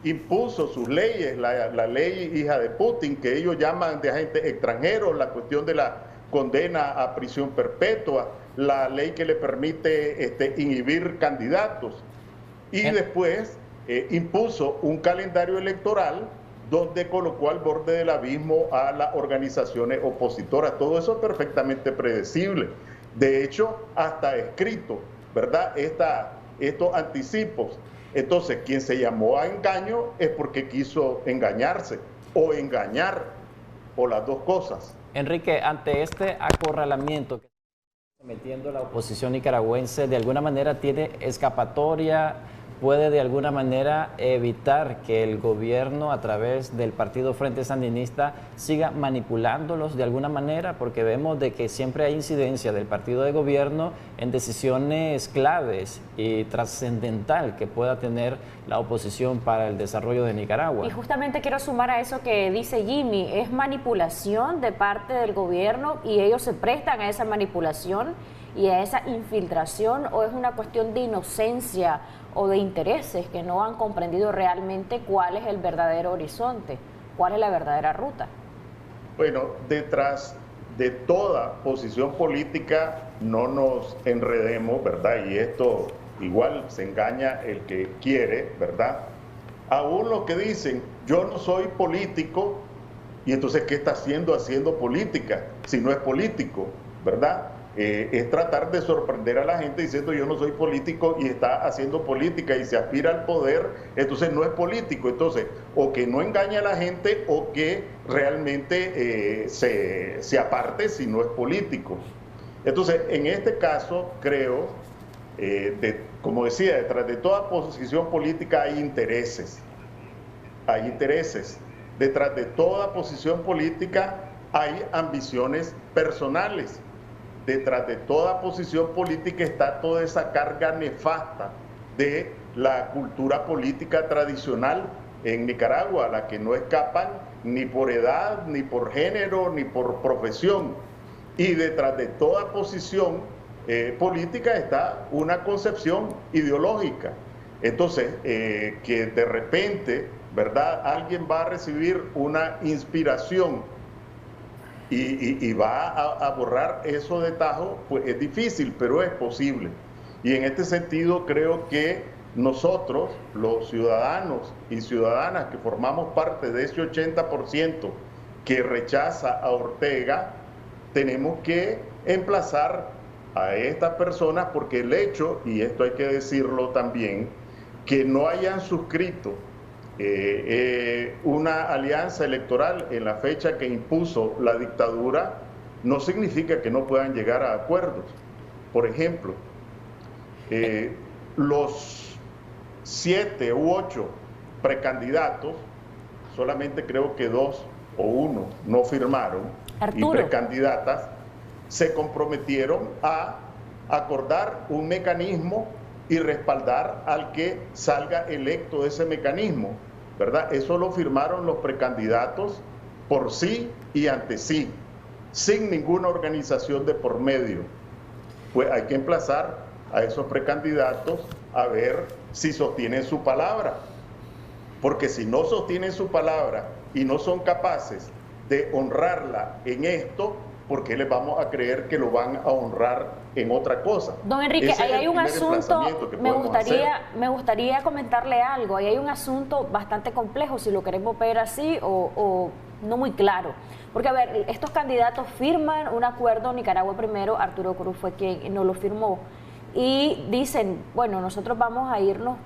impuso sus leyes, la ley hija de Putin, que ellos llaman de agentes extranjeros, la cuestión de la condena a prisión perpetua, la ley que le permite inhibir candidatos. Y después impuso un calendario electoral donde colocó al borde del abismo a las organizaciones opositoras. Todo eso es perfectamente predecible. De hecho, hasta escrito, ¿verdad? Estos anticipos. Entonces, quien se llamó a engaño es porque quiso engañarse o engañar, o las dos cosas. Enrique, ante este acorralamiento que está metiendo la oposición nicaragüense, ¿de alguna manera tiene escapatoria? ¿Puede de alguna manera evitar que el gobierno a través del Partido Frente Sandinista siga manipulándolos de alguna manera? Porque vemos de que siempre hay incidencia del partido de gobierno en decisiones claves y trascendental que pueda tener la oposición para el desarrollo de Nicaragua. Y justamente quiero sumar a eso que dice Jimmy, ¿es manipulación de parte del gobierno y ellos se prestan a esa manipulación y a esa infiltración, o es una cuestión de inocencia o de intereses que no han comprendido realmente cuál es el verdadero horizonte, cuál es la verdadera ruta? Bueno, detrás de toda posición política no nos enredemos, ¿verdad? Y esto igual se engaña el que quiere, ¿verdad? Aún los que dicen, yo no soy político, y entonces, ¿qué está haciendo política si no es político, ¿verdad? Es tratar de sorprender a la gente diciendo yo no soy político y está haciendo política y se aspira al poder, entonces no es político. Entonces, o que no engaña a la gente o que realmente se aparte si no es político. Entonces, en este caso, creo, como decía, detrás de toda posición política hay intereses. Hay intereses. Detrás de toda posición política hay ambiciones personales. Detrás de toda posición política está toda esa carga nefasta de la cultura política tradicional en Nicaragua, a la que no escapan ni por edad, ni por género, ni por profesión. Y detrás de toda posición política está una concepción ideológica. Entonces, que de repente, ¿verdad?, alguien va a recibir una inspiración y va a borrar eso de tajo, pues es difícil, pero es posible. Y en este sentido creo que nosotros, los ciudadanos y ciudadanas que formamos parte de ese 80% que rechaza a Ortega, tenemos que emplazar a estas personas, porque el hecho, y esto hay que decirlo también, que no hayan suscrito una alianza electoral en la fecha que impuso la dictadura, no significa que no puedan llegar a acuerdos. Por ejemplo, los 7 u 8 precandidatos, solamente creo que 2 o 1 no firmaron, Arturo. Y precandidatas se comprometieron a acordar un mecanismo y respaldar al que salga electo de ese mecanismo, ¿verdad? Eso lo firmaron los precandidatos por sí y ante sí, sin ninguna organización de por medio. Pues hay que emplazar a esos precandidatos a ver si sostienen su palabra, porque si no sostienen su palabra y no son capaces de honrarla en esto, ¿por qué les vamos a creer que lo van a honrar en otra cosa? Don Enrique, Ese ahí es hay el un primer asunto, emplazamiento que podemos hacer. me gustaría comentarle algo, ahí hay un asunto bastante complejo, si lo queremos ver así o no muy claro. Porque, a ver, estos candidatos firman un acuerdo, Nicaragua Primero, Arturo Cruz fue quien no lo firmó, y dicen, bueno, nosotros vamos a irnos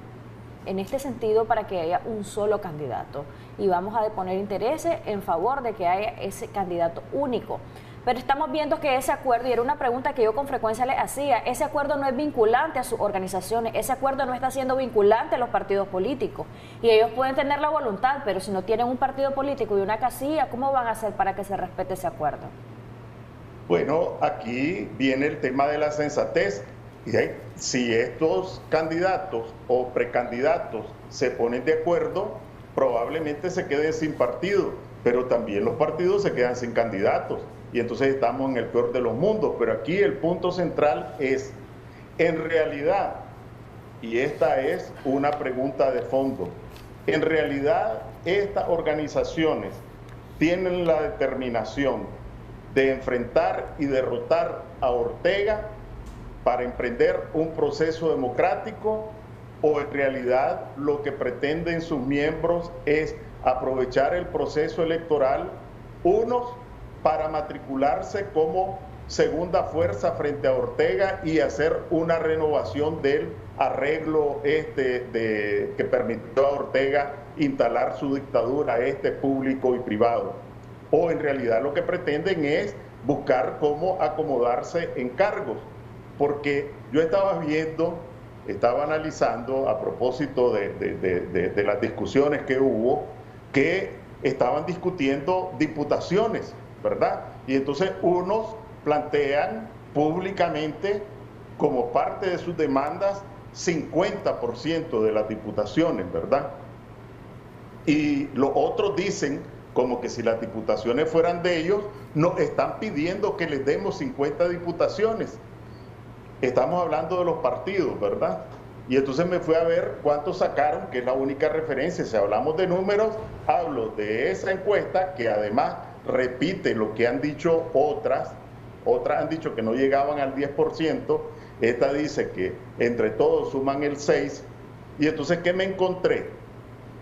en este sentido para que haya un solo candidato y vamos a deponer intereses en favor de que haya ese candidato único. Pero estamos viendo que ese acuerdo, y era una pregunta que yo con frecuencia le hacía, ese acuerdo no es vinculante a sus organizaciones, ese acuerdo no está siendo vinculante a los partidos políticos. Y ellos pueden tener la voluntad, pero si no tienen un partido político y una casilla, ¿cómo van a hacer para que se respete ese acuerdo? Bueno, aquí viene el tema de la sensatez. Y si estos candidatos o precandidatos se ponen de acuerdo, probablemente se queden sin partido, pero también los partidos se quedan sin candidatos. Y entonces estamos en el peor de los mundos. Pero aquí el punto central es, en realidad, y esta es una pregunta de fondo, en realidad estas organizaciones tienen la determinación de enfrentar y derrotar a Ortega para emprender un proceso democrático, o en realidad lo que pretenden sus miembros es aprovechar el proceso electoral, unos para matricularse como segunda fuerza frente a Ortega y hacer una renovación del arreglo que permitió a Ortega instalar su dictadura público y privado, o en realidad lo que pretenden es buscar cómo acomodarse en cargos. Porque yo estaba analizando a propósito de las discusiones que hubo, que estaban discutiendo diputaciones, ¿verdad? Y entonces unos plantean públicamente como parte de sus demandas 50% de las diputaciones, ¿verdad? Y los otros dicen como que si las diputaciones fueran de ellos, nos están pidiendo que les demos 50 diputaciones. Estamos hablando de los partidos, ¿verdad? Y entonces me fui a ver cuántos sacaron, que es la única referencia. Si hablamos de números, hablo de esa encuesta, que además repite lo que han dicho otras han dicho que no llegaban al 10%, esta dice que entre todos suman el 6%, y entonces ¿qué me encontré?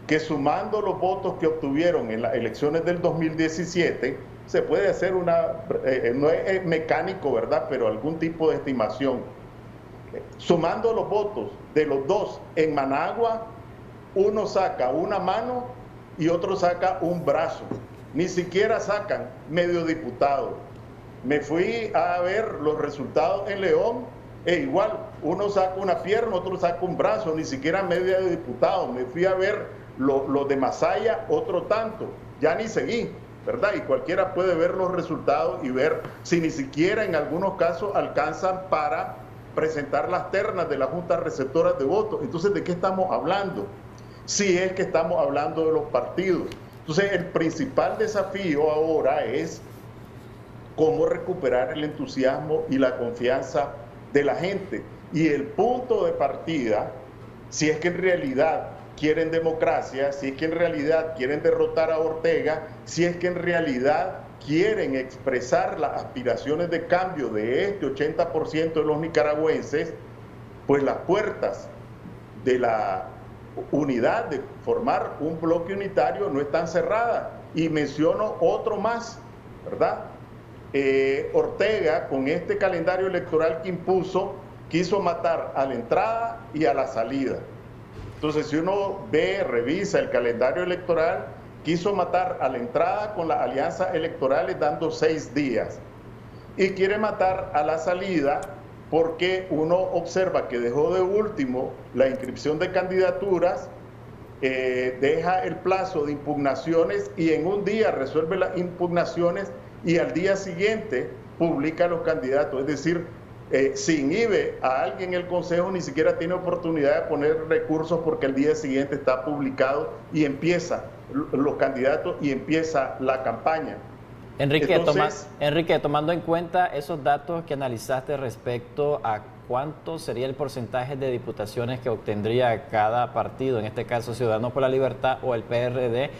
Que sumando los votos que obtuvieron en las elecciones del 2017, se puede hacer no es mecánico, ¿verdad?, pero algún tipo de estimación. Sumando los votos de los dos en Managua, uno saca una mano y otro saca un brazo. Ni siquiera sacan medio diputado. Me fui a ver los resultados en León, igual, uno saca una pierna, otro saca un brazo, ni siquiera medio diputado. Me fui a ver los de Masaya, otro tanto. Ya ni seguí, ¿verdad? Y cualquiera puede ver los resultados y ver si ni siquiera en algunos casos alcanzan para presentar las ternas de las juntas receptoras de votos. Entonces, ¿de qué estamos hablando? Si es que estamos hablando de los partidos. Entonces, el principal desafío ahora es cómo recuperar el entusiasmo y la confianza de la gente. Y el punto de partida, si es que en realidad quieren democracia, si es que en realidad quieren derrotar a Ortega, si es que en realidad quieren expresar las aspiraciones de cambio de este 80% de los nicaragüenses, pues las puertas de la unidad, de formar un bloque unitario, no están cerradas. Y menciono otro más, ¿verdad? Ortega, con este calendario electoral que impuso, quiso matar a la entrada y a la salida. Entonces, si uno revisa el calendario electoral, quiso matar a la entrada con las alianzas electorales dando 6 días. Y quiere matar a la salida porque uno observa que dejó de último la inscripción de candidaturas, deja el plazo de impugnaciones y en un día resuelve las impugnaciones y al día siguiente publica los candidatos. Es decir, si inhibe a alguien el Consejo, ni siquiera tiene oportunidad de poner recursos porque el día siguiente está publicado y empieza los candidatos y empieza la campaña. Enrique, Enrique, tomando en cuenta esos datos que analizaste respecto a cuánto sería el porcentaje de diputaciones que obtendría cada partido, en este caso Ciudadanos por la Libertad o el PRD,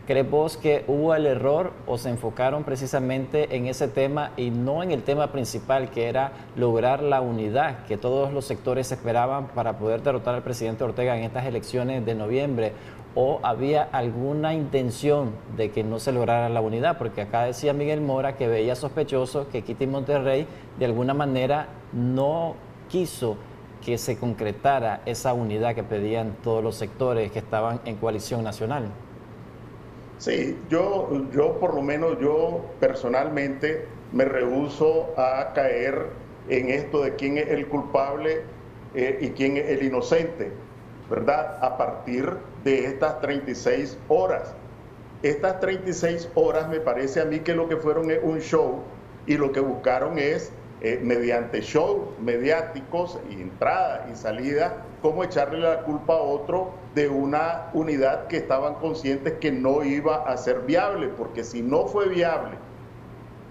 ¿crees vos que hubo el error o se enfocaron precisamente en ese tema y no en el tema principal, que era lograr la unidad que todos los sectores esperaban para poder derrotar al presidente Ortega en estas elecciones de noviembre? ¿O había alguna intención de que no se lograra la unidad? Porque acá decía Miguel Mora que veía sospechoso que Kitty Monterrey de alguna manera no quiso que se concretara esa unidad que pedían todos los sectores que estaban en coalición nacional. Sí, yo por lo menos, yo personalmente me rehúso a caer en esto de quién es el culpable y quién es el inocente, ¿verdad? A partir de estas 36 horas. Estas 36 horas me parece a mí que lo que fueron es un show y lo que buscaron es, mediante shows mediáticos y entrada y salida, cómo echarle la culpa a otro de una unidad que estaban conscientes que no iba a ser viable, porque si no fue viable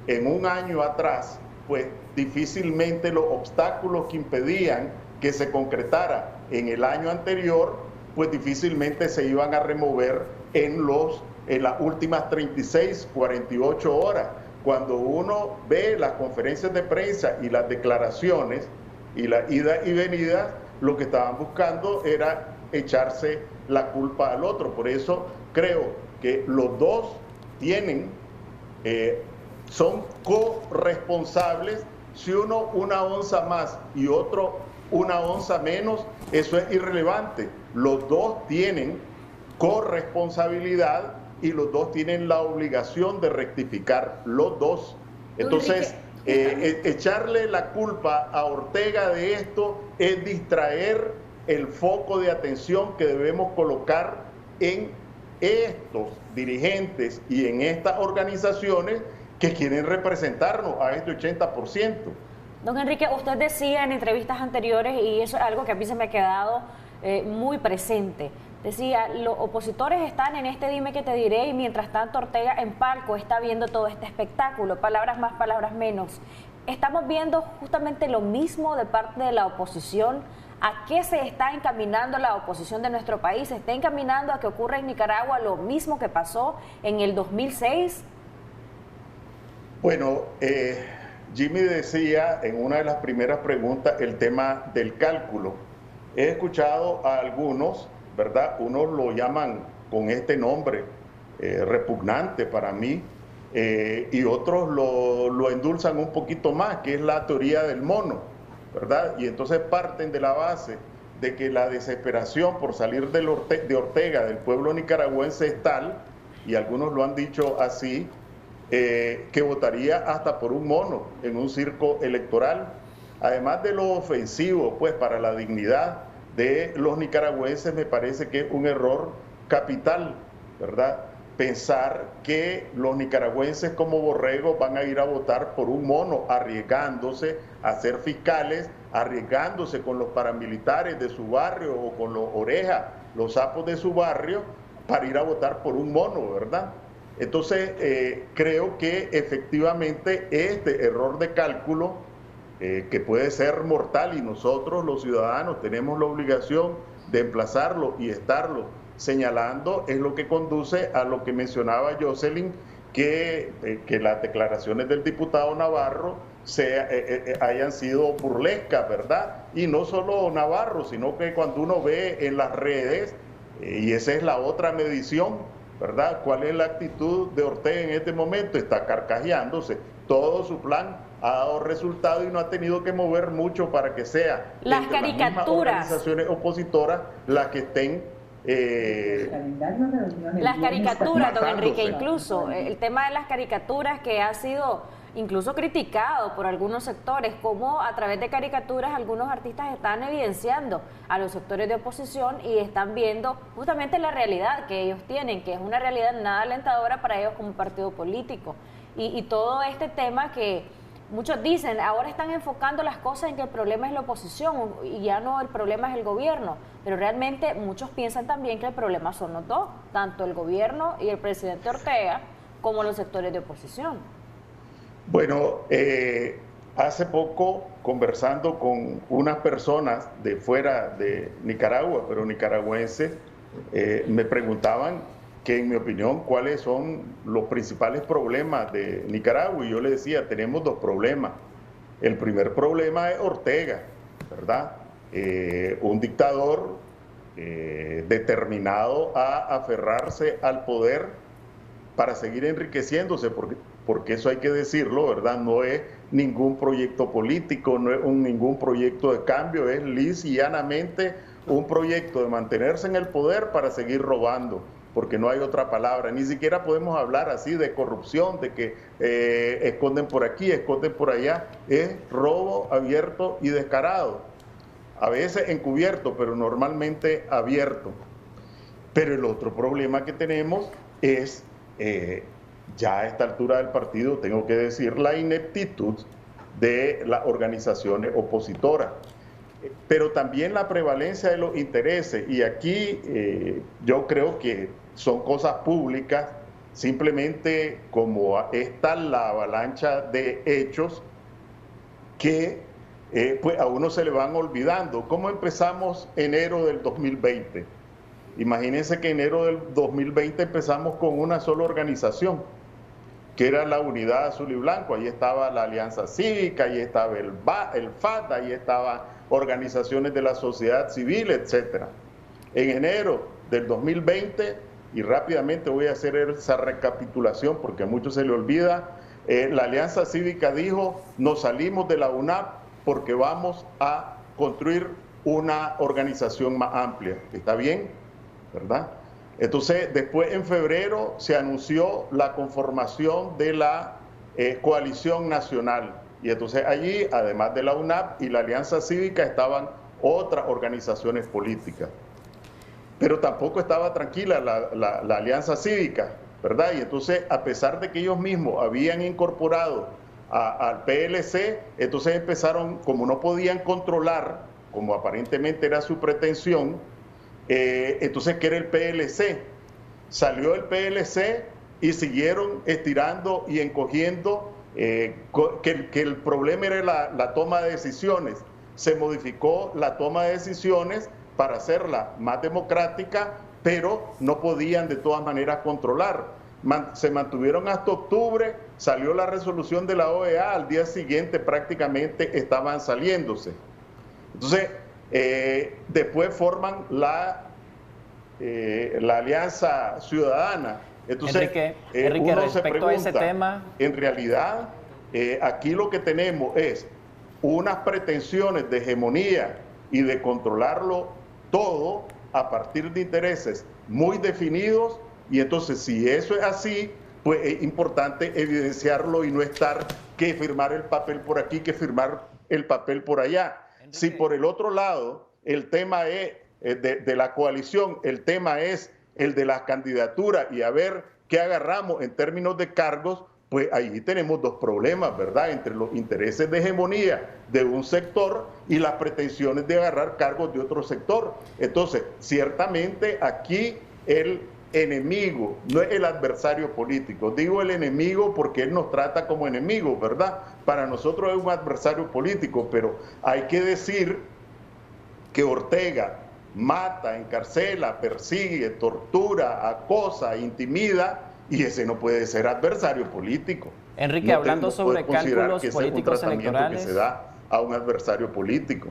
en un año atrás, pues difícilmente los obstáculos que impedían que se concretara en el año anterior, pues difícilmente se iban a remover en las últimas 36, 48 horas. Cuando uno ve las conferencias de prensa y las declaraciones y la ida y venida, lo que estaban buscando era echarse la culpa al otro. Por eso creo que los dos son corresponsables. Si uno una onza más y otro una onza menos, eso es irrelevante. Los dos tienen corresponsabilidad y los dos tienen la obligación de rectificar, los dos. Entonces, echarle la culpa a Ortega de esto es distraer el foco de atención que debemos colocar en estos dirigentes y en estas organizaciones que quieren representarnos a este 80%. Don Enrique, usted decía en entrevistas anteriores, y eso es algo que a mí se me ha quedado muy presente, decía, los opositores están en este dime que te diré y mientras tanto Ortega en palco está viendo todo este espectáculo, palabras más, palabras menos. Estamos viendo justamente lo mismo de parte de la oposición. ¿A qué se está encaminando la oposición de nuestro país? ¿Se está encaminando a que ocurra en Nicaragua lo mismo que pasó en el 2006? Bueno, Jimmy decía en una de las primeras preguntas el tema del cálculo. He escuchado a algunos, ¿verdad? Unos lo llaman con este nombre repugnante para mí, y otros lo endulzan un poquito más, que es la teoría del mono, ¿verdad? Y entonces parten de la base de que la desesperación por salir de Ortega, del pueblo nicaragüense, es tal, y algunos lo han dicho así, que votaría hasta por un mono en un circo electoral. Además de lo ofensivo, pues, para la dignidad de los nicaragüenses, me parece que es un error capital, ¿verdad? Pensar que los nicaragüenses como borregos van a ir a votar por un mono, arriesgándose a ser fiscales, arriesgándose con los paramilitares de su barrio o con los orejas, los sapos de su barrio, para ir a votar por un mono, ¿verdad? Entonces, creo que efectivamente este error de cálculo, que puede ser mortal, y nosotros los ciudadanos tenemos la obligación de emplazarlo y estarlo señalando, es lo que conduce a lo que mencionaba Jocelyn, que las declaraciones del diputado Navarro hayan sido burlescas, ¿verdad? Y no solo Navarro, sino que cuando uno ve en las redes, y esa es la otra medición, ¿verdad? ¿Cuál es la actitud de Ortega en este momento? Está carcajeándose. Todo su plan ha dado resultado y no ha tenido que mover mucho para que sea las caricaturas, las organizaciones opositoras las que estén las caricaturas, don Enrique, incluso el tema de las caricaturas que ha sido incluso criticado por algunos sectores, como a través de caricaturas algunos artistas están evidenciando a los sectores de oposición y están viendo justamente la realidad que ellos tienen, que es una realidad nada alentadora para ellos como partido político. Y todo este tema que muchos dicen, ahora están enfocando las cosas en que el problema es la oposición y ya no el problema es el gobierno, pero realmente muchos piensan también que el problema son los dos, tanto el gobierno y el presidente Ortega como los sectores de oposición. Bueno, hace poco, conversando con unas personas de fuera de Nicaragua, pero nicaragüenses, me preguntaban que, en mi opinión, cuáles son los principales problemas de Nicaragua. Y yo les decía, tenemos dos problemas. El primer problema es Ortega, ¿verdad? Un dictador determinado a aferrarse al poder para seguir enriqueciéndose, porque eso hay que decirlo, ¿verdad? No es ningún proyecto político, no es ningún proyecto de cambio, es lis y llanamente un proyecto de mantenerse en el poder para seguir robando, porque no hay otra palabra. Ni siquiera podemos hablar así de corrupción, de que esconden por aquí, esconden por allá. Es robo abierto y descarado. A veces encubierto, pero normalmente abierto. Pero el otro problema que tenemos es, ya a esta altura del partido, tengo que decir, la ineptitud de las organizaciones opositoras. Pero también la prevalencia de los intereses. Y aquí yo creo que son cosas públicas, simplemente como está la avalancha de hechos que pues a uno se le van olvidando. ¿Cómo empezamos enero del 2020? Imagínense que enero del 2020 empezamos con una sola organización, que era la Unidad Azul y Blanco. Ahí estaba la Alianza Cívica, ahí estaba el FAT, ahí estaban organizaciones de la sociedad civil, etcétera. En enero del 2020, y rápidamente voy a hacer esa recapitulación porque a muchos se le olvida, la Alianza Cívica dijo, nos salimos de la UNAP porque vamos a construir una organización más amplia. ¿Está bien? ¿Verdad? Entonces, después en febrero se anunció la conformación de la coalición nacional. Y entonces allí, además de la UNAP y la Alianza Cívica, estaban otras organizaciones políticas. Pero tampoco estaba tranquila la Alianza Cívica, ¿verdad? Y entonces, a pesar de que ellos mismos habían incorporado al PLC, entonces empezaron, como no podían controlar, como aparentemente era su pretensión, entonces, ¿qué era el PLC? Salió el PLC y siguieron estirando y encogiendo, que el problema era la toma de decisiones. Se modificó la toma de decisiones para hacerla más democrática, pero no podían de todas maneras controlar. Se mantuvieron hasta octubre, salió la resolución de la OEA, al día siguiente prácticamente estaban saliéndose. Entonces, después forman la Alianza Ciudadana. Entonces, Enrique, uno respecto se pregunta, a ese tema, en realidad, aquí lo que tenemos es unas pretensiones de hegemonía y de controlarlo todo a partir de intereses muy definidos, y entonces si eso es así, pues es importante evidenciarlo y no estar que firmar el papel por aquí, que firmar el papel por allá. Si por el otro lado el tema es de la coalición, el tema es el de las candidaturas y a ver qué agarramos en términos de cargos, pues ahí tenemos dos problemas, ¿verdad? Entre los intereses de hegemonía de un sector y las pretensiones de agarrar cargos de otro sector. Entonces, ciertamente aquí el enemigo no es el adversario político. Digo el enemigo porque él nos trata como enemigos, ¿verdad? Para nosotros es un adversario político, pero hay que decir que Ortega mata, encarcela, persigue, tortura, acosa, intimida y ese no puede ser adversario político. Enrique, hablando sobre cálculos políticos electorales, que se da a un adversario político.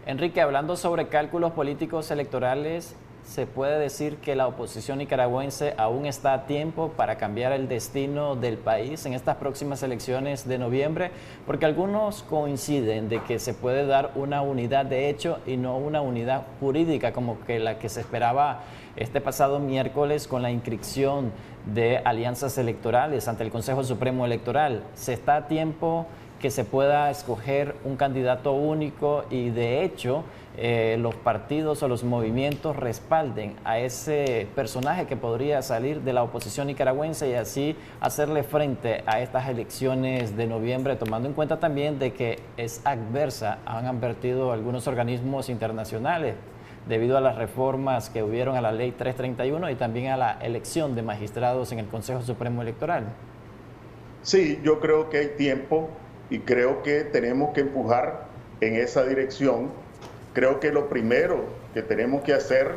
Enrique, hablando sobre cálculos políticos electorales, ¿se puede decir que la oposición nicaragüense aún está a tiempo para cambiar el destino del país en estas próximas elecciones de noviembre? Porque algunos coinciden de que se puede dar una unidad de hecho y no una unidad jurídica como que la que se esperaba este pasado miércoles con la inscripción de alianzas electorales ante el Consejo Supremo Electoral. ¿Se está a tiempo que se pueda escoger un candidato único y de hecho los partidos o los movimientos respalden a ese personaje que podría salir de la oposición nicaragüense y así hacerle frente a estas elecciones de noviembre, tomando en cuenta también de que es adversa, han advertido algunos organismos internacionales debido a las reformas que hubieron a la Ley 331 y también a la elección de magistrados en el Consejo Supremo Electoral? Sí, yo creo que hay tiempo y creo que tenemos que empujar en esa dirección. Creo que lo primero que tenemos que hacer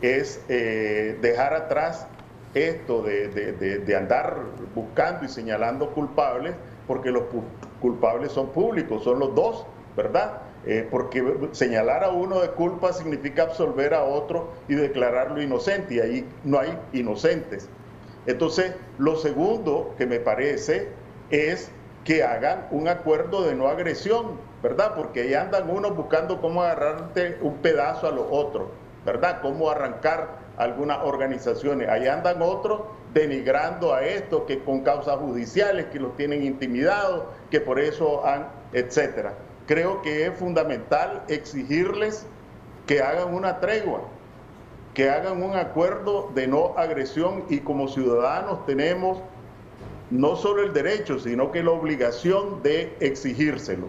es dejar atrás esto de andar buscando y señalando culpables, porque los culpables son públicos, son los dos, ¿verdad? Porque señalar a uno de culpa significa absolver a otro y declararlo inocente, y ahí no hay inocentes. Entonces, lo segundo que me parece es que hagan un acuerdo de no agresión, ¿verdad? Porque ahí andan unos buscando cómo agarrarte un pedazo a los otros, ¿verdad? Cómo arrancar algunas organizaciones. Ahí andan otros denigrando a estos que con causas judiciales, que los tienen intimidados, que por eso han, etcétera. Creo que es fundamental exigirles que hagan una tregua, que hagan un acuerdo de no agresión, y como ciudadanos tenemos no solo el derecho, sino que la obligación de exigírselo.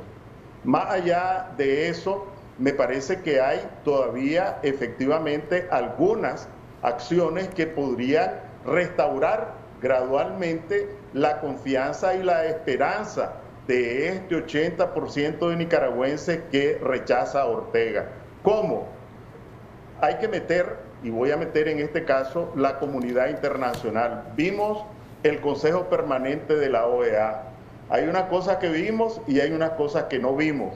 Más allá de eso, me parece que hay todavía efectivamente algunas acciones que podrían restaurar gradualmente la confianza y la esperanza de este 80% de nicaragüenses que rechaza a Ortega. ¿Cómo? Hay que meter, y voy a meter en este caso, la comunidad internacional. Vimos el Consejo Permanente de la OEA. Hay una cosa que vimos y hay una cosa que no vimos,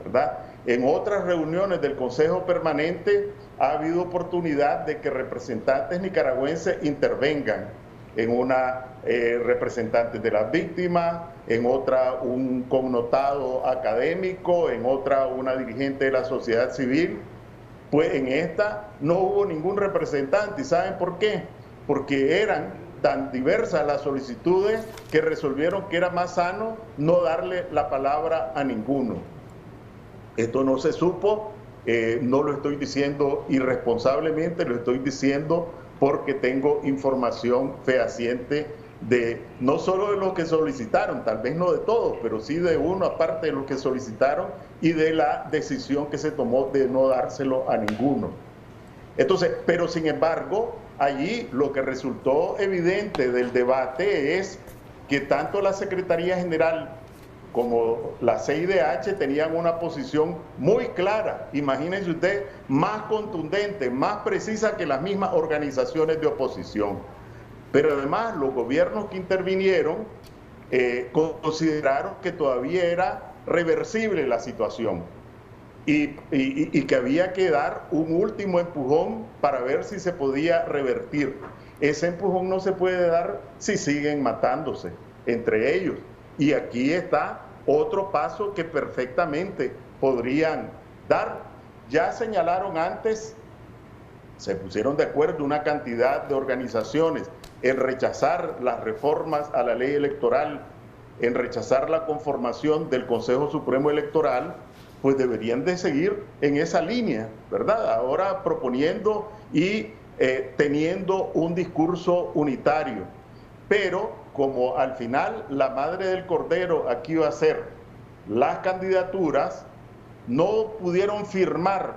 ¿verdad? En otras reuniones del Consejo Permanente ha habido oportunidad de que representantes nicaragüenses intervengan. En una, representantes de las víctimas, en otra un connotado académico, en otra una dirigente de la sociedad civil. Pues en esta no hubo ningún representante. ¿Y saben por qué? Porque eran tan diversas las solicitudes que resolvieron que era más sano no darle la palabra a ninguno. Esto no se supo, no lo estoy diciendo irresponsablemente, lo estoy diciendo porque tengo información fehaciente de no solo de los que solicitaron, tal vez no de todos, pero sí de uno aparte de los que solicitaron y de la decisión que se tomó de no dárselo a ninguno. Entonces, pero sin embargo, allí lo que resultó evidente del debate es que tanto la Secretaría General como la CIDH tenían una posición muy clara, imagínense usted, más contundente, más precisa que las mismas organizaciones de oposición. Pero además los gobiernos que intervinieron consideraron que todavía era reversible la situación y que había que dar un último empujón para ver si se podía revertir. Ese empujón no se puede dar si siguen matándose entre ellos. Y aquí está otro paso que perfectamente podrían dar. Ya señalaron antes, se pusieron de acuerdo una cantidad de organizaciones en rechazar las reformas a la ley electoral, en rechazar la conformación del Consejo Supremo Electoral, pues deberían de seguir en esa línea, ¿verdad? Ahora proponiendo y teniendo un discurso unitario. Pero como al final la madre del cordero aquí va a ser las candidaturas, no pudieron firmar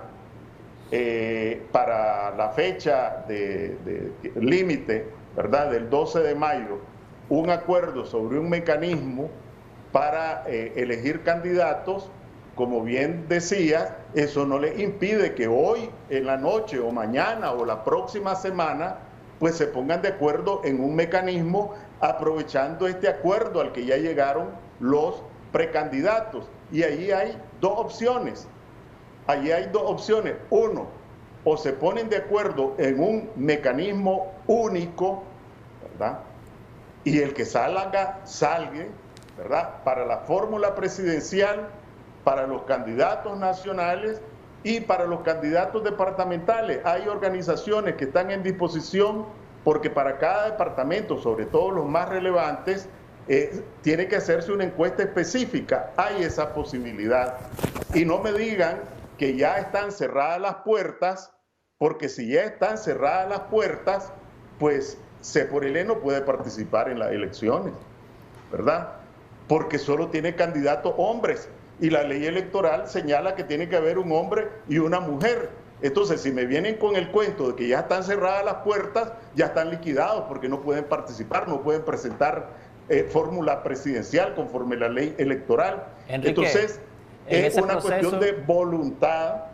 para la fecha de límite, ¿verdad?, del 12 de mayo, un acuerdo sobre un mecanismo para elegir candidatos. Como bien decía, eso no les impide que hoy en la noche o mañana o la próxima semana pues se pongan de acuerdo en un mecanismo aprovechando este acuerdo al que ya llegaron los precandidatos. Y ahí hay dos opciones. Allí hay dos opciones. Uno, o se ponen de acuerdo en un mecanismo único, ¿verdad? Y el que salga, ¿verdad? Para la fórmula presidencial, para los candidatos nacionales y para los candidatos departamentales. Hay organizaciones que están en disposición porque para cada departamento, sobre todo los más relevantes, tiene que hacerse una encuesta específica. Hay esa posibilidad. Y no me digan que ya están cerradas las puertas, porque si ya están cerradas las puertas, pues C por L no puede participar en las elecciones, ¿verdad? Porque solo tiene candidatos hombres y la ley electoral señala que tiene que haber un hombre y una mujer. Entonces, si me vienen con el cuento de que ya están cerradas las puertas, ya están liquidados porque no pueden participar, no pueden presentar fórmula presidencial conforme la ley electoral. Enrique, entonces, es una cuestión de voluntad.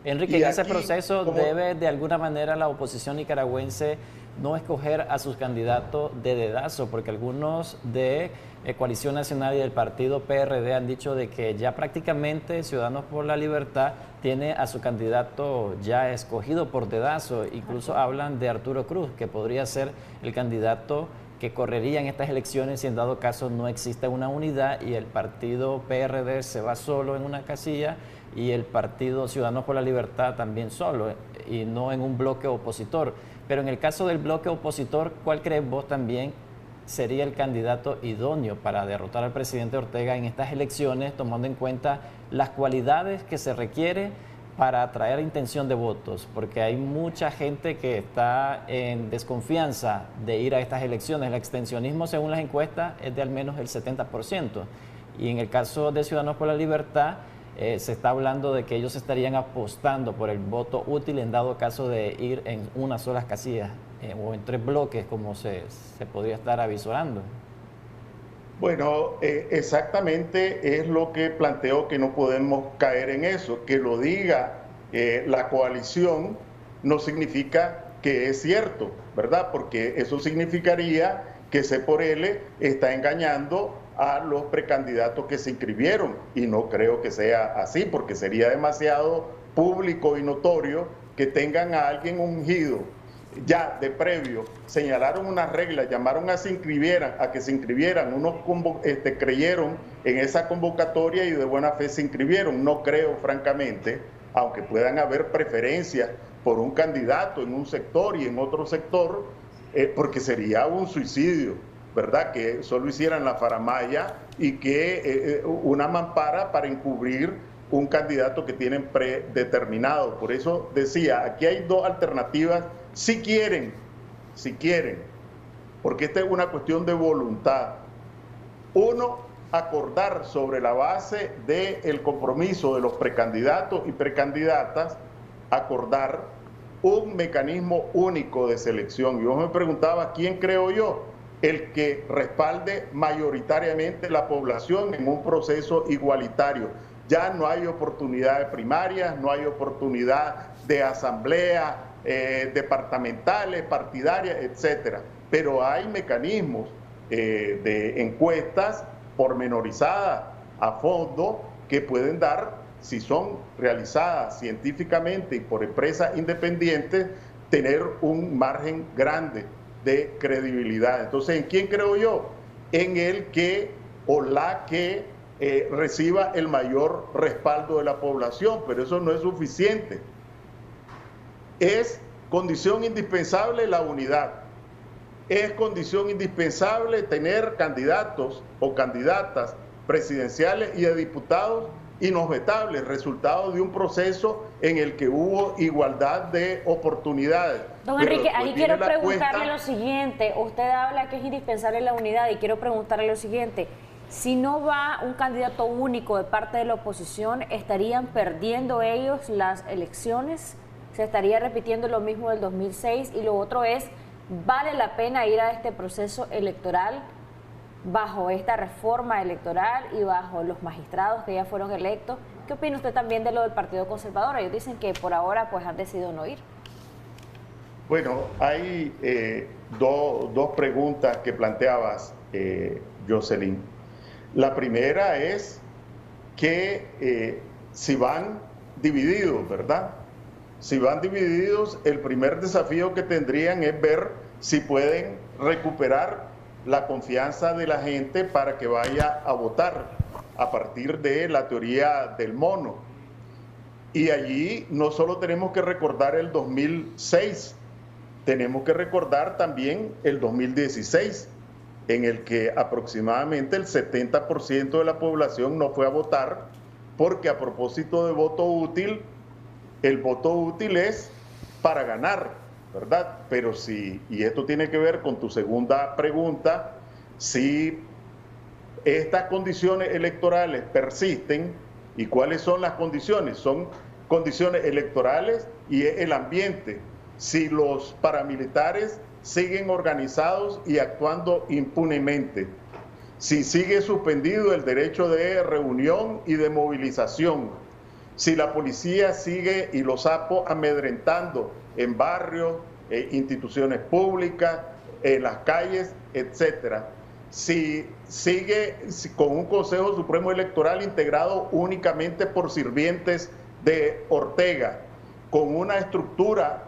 Enrique, en ese proceso debe de alguna manera la oposición nicaragüense no escoger a sus candidatos de dedazo, porque algunos de Coalición Nacional y del partido PRD han dicho de que ya prácticamente Ciudadanos por la Libertad tiene a su candidato ya escogido por dedazo. Incluso hablan de Arturo Cruz, que podría ser el candidato que correría en estas elecciones si en dado caso no existe una unidad y el partido PRD se va solo en una casilla y el partido Ciudadanos por la Libertad también solo y no en un bloque opositor. Pero en el caso del bloque opositor, ¿cuál crees vos también sería el candidato idóneo para derrotar al presidente Ortega en estas elecciones, tomando en cuenta las cualidades que se requiere para atraer intención de votos? Porque hay mucha gente que está en desconfianza de ir a estas elecciones. El abstencionismo, según las encuestas, es de al menos el 70%. Y en el caso de Ciudadanos por la Libertad, se está hablando de que ellos estarían apostando por el voto útil en dado caso de ir en una sola casilla o en 3 bloques, como se podría estar avisorando. Bueno, exactamente es lo que planteo, que no podemos caer en eso. Que lo diga la coalición no significa que es cierto, ¿verdad? Porque eso significaría que C por L está engañando a los precandidatos que se inscribieron, y no creo que sea así, porque sería demasiado público y notorio que tengan a alguien ungido ya de previo, señalaron unas reglas, llamaron a que se inscribieran, unos creyeron en esa convocatoria y de buena fe se inscribieron. No creo, francamente, aunque puedan haber preferencias por un candidato en un sector y en otro sector, porque sería un suicidio, ¿verdad? Que solo hicieran la faramalla y que una mampara para encubrir un candidato que tienen predeterminado. Por eso decía, aquí hay dos alternativas, si quieren, porque esta es una cuestión de voluntad. Uno, acordar sobre la base del compromiso de los precandidatos y precandidatas, acordar un mecanismo único de selección. Y vos me preguntabas, ¿quién creo yo? El que respalde mayoritariamente la población en un proceso igualitario. Ya no hay oportunidad de primarias, no hay oportunidad de asambleas departamentales, partidarias, etcétera. Pero hay mecanismos de encuestas pormenorizadas a fondo que pueden dar, si son realizadas científicamente y por empresas independientes, tener un margen grande de credibilidad. Entonces, ¿en quién creo yo? En el que o la que reciba el mayor respaldo de la población, pero eso no es suficiente. Es condición indispensable la unidad. Es condición indispensable tener candidatos o candidatas presidenciales y de diputados inobjetables, resultado de un proceso en el que hubo igualdad de oportunidades. Don Enrique, ahí quiero preguntarle lo siguiente. Usted habla que es indispensable la unidad y quiero preguntarle lo siguiente. Si no va un candidato único de parte de la oposición, ¿estarían perdiendo ellos las elecciones? ¿Se estaría repitiendo lo mismo del 2006? Y lo otro es, ¿vale la pena ir a este proceso electoral bajo esta reforma electoral y bajo los magistrados que ya fueron electos? ¿Qué opina usted también de lo del Partido Conservador? Ellos dicen que por ahora pues han decidido no ir. Bueno, hay dos preguntas que planteabas, Jocelyn. La primera es que si van divididos, ¿verdad? Si van divididos, el primer desafío que tendrían es ver si pueden recuperar la confianza de la gente para que vaya a votar a partir de la teoría del mono. Y allí no solo tenemos que recordar el 2006, tenemos que recordar también el 2016, en el que aproximadamente el 70% de la población no fue a votar, porque a propósito de voto útil, el voto útil es para ganar, ¿verdad? Pero si, y esto tiene que ver con tu segunda pregunta, si estas condiciones electorales persisten, ¿y cuáles son las condiciones? Son condiciones electorales y el ambiente. Si los paramilitares siguen organizados y actuando impunemente, si sigue suspendido el derecho de reunión y de movilización, si la policía sigue y los sapos amedrentando en barrios, instituciones públicas, en las calles, etcétera. Si sigue con un Consejo Supremo Electoral integrado únicamente por sirvientes de Ortega, con una estructura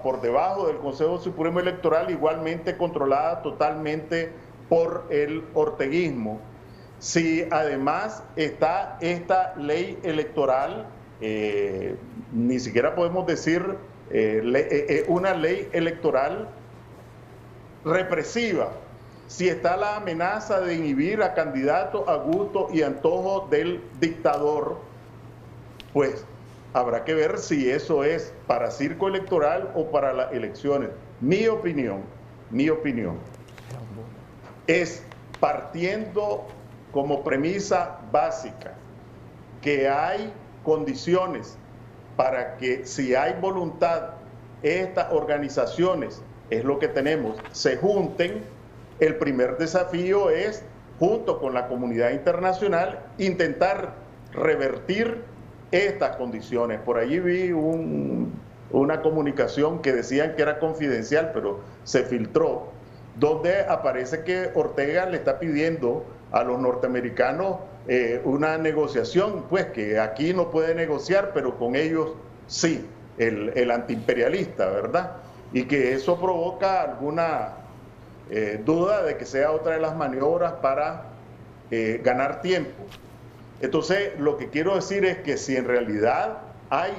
por debajo del Consejo Supremo Electoral igualmente controlada totalmente por el orteguismo. Si además está esta ley electoral, ni siquiera podemos decir una ley electoral represiva, si está la amenaza de inhibir a candidatos a gusto y antojo del dictador, pues habrá que ver si eso es para circo electoral o para las elecciones. Mi opinión es, partiendo como premisa básica que hay condiciones para que, si hay voluntad, estas organizaciones, es lo que tenemos, se junten. El primer desafío es, junto con la comunidad internacional, intentar revertir estas condiciones. Por allí vi una comunicación que decían que era confidencial, pero se filtró, donde aparece que Ortega le está pidiendo a los norteamericanos una negociación, pues que aquí no puede negociar, pero con ellos sí, el antiimperialista, ¿verdad? Y que eso provoca alguna duda de que sea otra de las maniobras para ganar tiempo. Entonces, lo que quiero decir es que si en realidad hay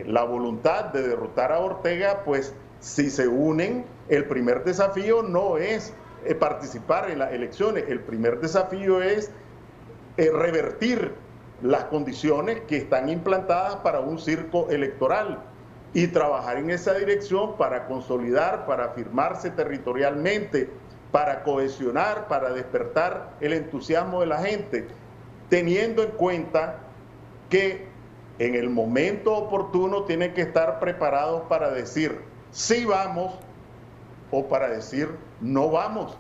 la voluntad de derrotar a Ortega, pues si se unen, el primer desafío no es participar en las elecciones, el primer desafío es revertir las condiciones que están implantadas para un circo electoral y trabajar en esa dirección para consolidar, para afirmarse territorialmente, para cohesionar, para despertar el entusiasmo de la gente, teniendo en cuenta que en el momento oportuno tienen que estar preparados para decir sí vamos o para decir no vamos.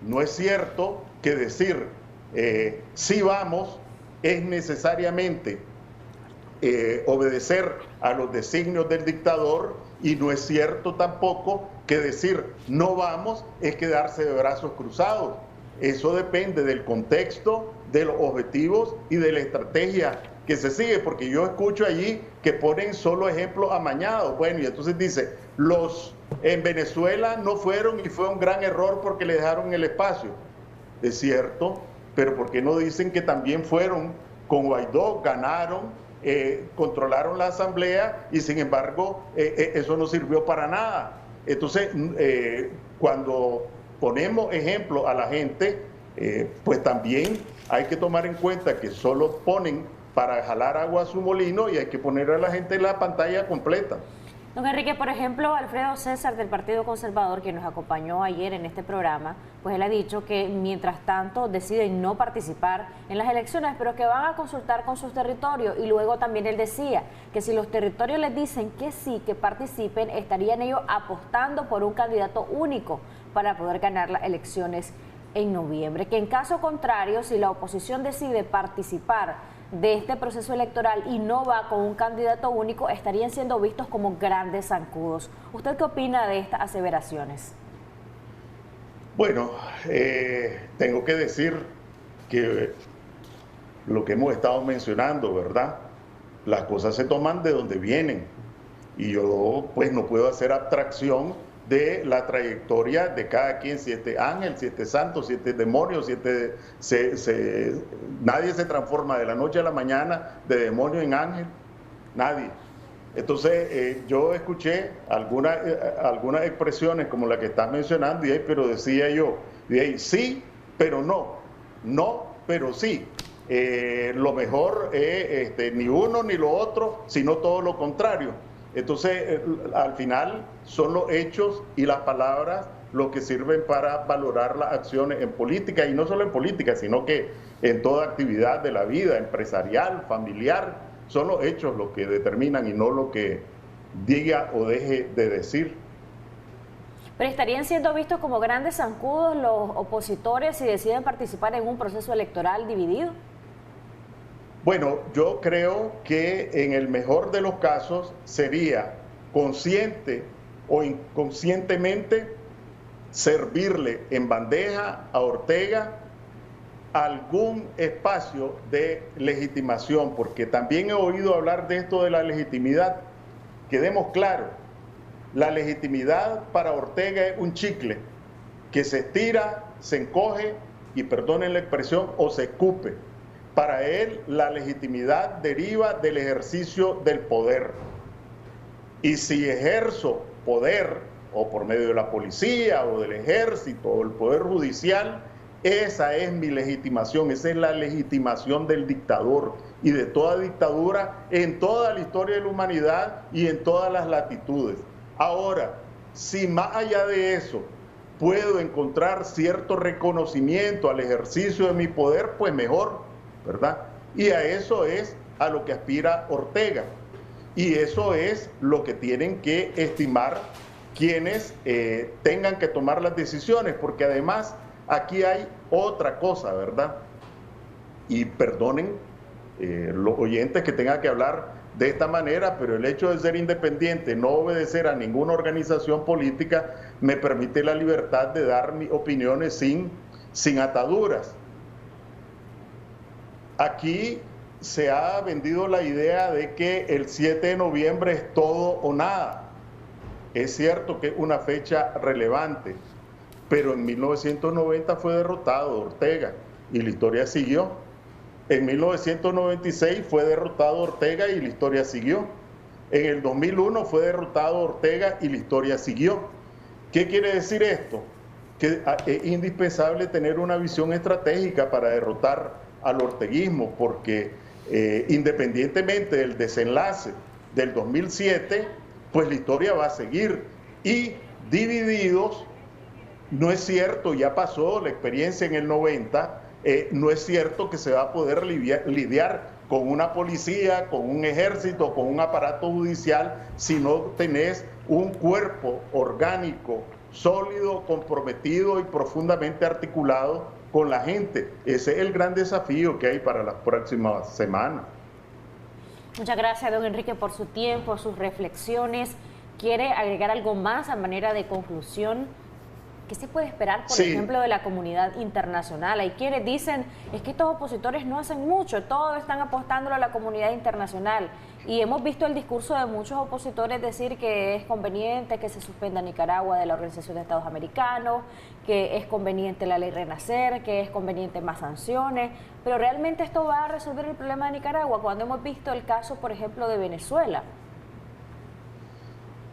No es cierto que decir sí vamos es necesariamente obedecer a los designios del dictador, y no es cierto tampoco que decir no vamos es quedarse de brazos cruzados. Eso depende del contexto, de los objetivos y de la estrategia que se sigue, porque yo escucho allí que ponen solo ejemplos amañados. Bueno, y entonces dice, los en Venezuela no fueron y fue un gran error porque le dejaron el espacio. Es cierto, pero ¿por qué no dicen que también fueron con Guaidó, ganaron, controlaron la asamblea y sin embargo eso no sirvió para nada? Entonces, cuando ponemos ejemplo a la gente, pues también hay que tomar en cuenta que solo ponen para jalar agua a su molino y hay que poner a la gente en la pantalla completa. Don Enrique, por ejemplo, Alfredo César del Partido Conservador, que nos acompañó ayer en este programa, pues él ha dicho que mientras tanto deciden no participar en las elecciones, pero que van a consultar con sus territorios. Y luego también él decía que si los territorios les dicen que sí, que participen, estarían ellos apostando por un candidato único para poder ganar las elecciones en noviembre, que en caso contrario, si la oposición decide participar de este proceso electoral y no va con un candidato único, estarían siendo vistos como grandes zancudos. ¿Usted qué opina de estas aseveraciones? Bueno, tengo que decir que lo que hemos estado mencionando, ¿verdad? Las cosas se toman de donde vienen y yo pues no puedo hacer abstracción de la trayectoria de cada quien, si este ángel, si este santo, si este demonio, si nadie se transforma de la noche a la mañana de demonio en ángel, nadie. Entonces yo escuché algunas expresiones como la que estás mencionando, pero decía yo, sí, pero no, no, pero sí. Lo mejor es ni uno ni lo otro, sino todo lo contrario. Entonces, al final son los hechos y las palabras lo que sirven para valorar las acciones en política, y no solo en política, sino que en toda actividad de la vida, empresarial, familiar, son los hechos los que determinan y no lo que diga o deje de decir. ¿Pero estarían siendo vistos como grandes zancudos los opositores si deciden participar en un proceso electoral dividido? Bueno, yo creo que en el mejor de los casos sería consciente o inconscientemente servirle en bandeja a Ortega algún espacio de legitimación, porque también he oído hablar de esto de la legitimidad. Quedemos claros, la legitimidad para Ortega es un chicle que se estira, se encoge y, perdonen la expresión, o se escupe. Para él, la legitimidad deriva del ejercicio del poder. Y si ejerzo poder, o por medio de la policía, o del ejército, o el poder judicial, esa es mi legitimación, esa es la legitimación del dictador y de toda dictadura en toda la historia de la humanidad y en todas las latitudes. Ahora, si más allá de eso puedo encontrar cierto reconocimiento al ejercicio de mi poder, pues mejor, ¿verdad? Y a eso es a lo que aspira Ortega. Y eso es lo que tienen que estimar quienes tengan que tomar las decisiones, porque además aquí hay otra cosa, ¿verdad? Y perdonen los oyentes que tengan que hablar de esta manera, pero el hecho de ser independiente, no obedecer a ninguna organización política, me permite la libertad de dar mis opiniones sin ataduras. Aquí se ha vendido la idea de que el 7 de noviembre es todo o nada. Es cierto que es una fecha relevante, pero en 1990 fue derrotado Ortega y la historia siguió. En 1996 fue derrotado Ortega y la historia siguió. En el 2001 fue derrotado Ortega y la historia siguió. ¿Qué quiere decir esto? Que es indispensable tener una visión estratégica para derrotar al orteguismo, porque independientemente del desenlace del 2007, pues la historia va a seguir. Y divididos, no es cierto, ya pasó la experiencia en el 90, no es cierto que se va a poder lidiar con una policía, con un ejército, con un aparato judicial, si no tenés un cuerpo orgánico, sólido, comprometido y profundamente articulado con la gente. Ese es el gran desafío que hay para las próximas semanas. Muchas gracias, don Enrique, por su tiempo, sus reflexiones. ¿Quiere agregar algo más a manera de conclusión? ¿Qué se puede esperar, por ejemplo, de la comunidad internacional? Hay quienes dicen, es que estos opositores no hacen mucho, todos están apostándolo a la comunidad internacional. Y hemos visto el discurso de muchos opositores decir que es conveniente que se suspenda Nicaragua de la Organización de Estados Americanos, que es conveniente la ley Renacer, que es conveniente más sanciones. Pero ¿realmente esto va a resolver el problema de Nicaragua? Cuando hemos visto el caso, por ejemplo, de Venezuela.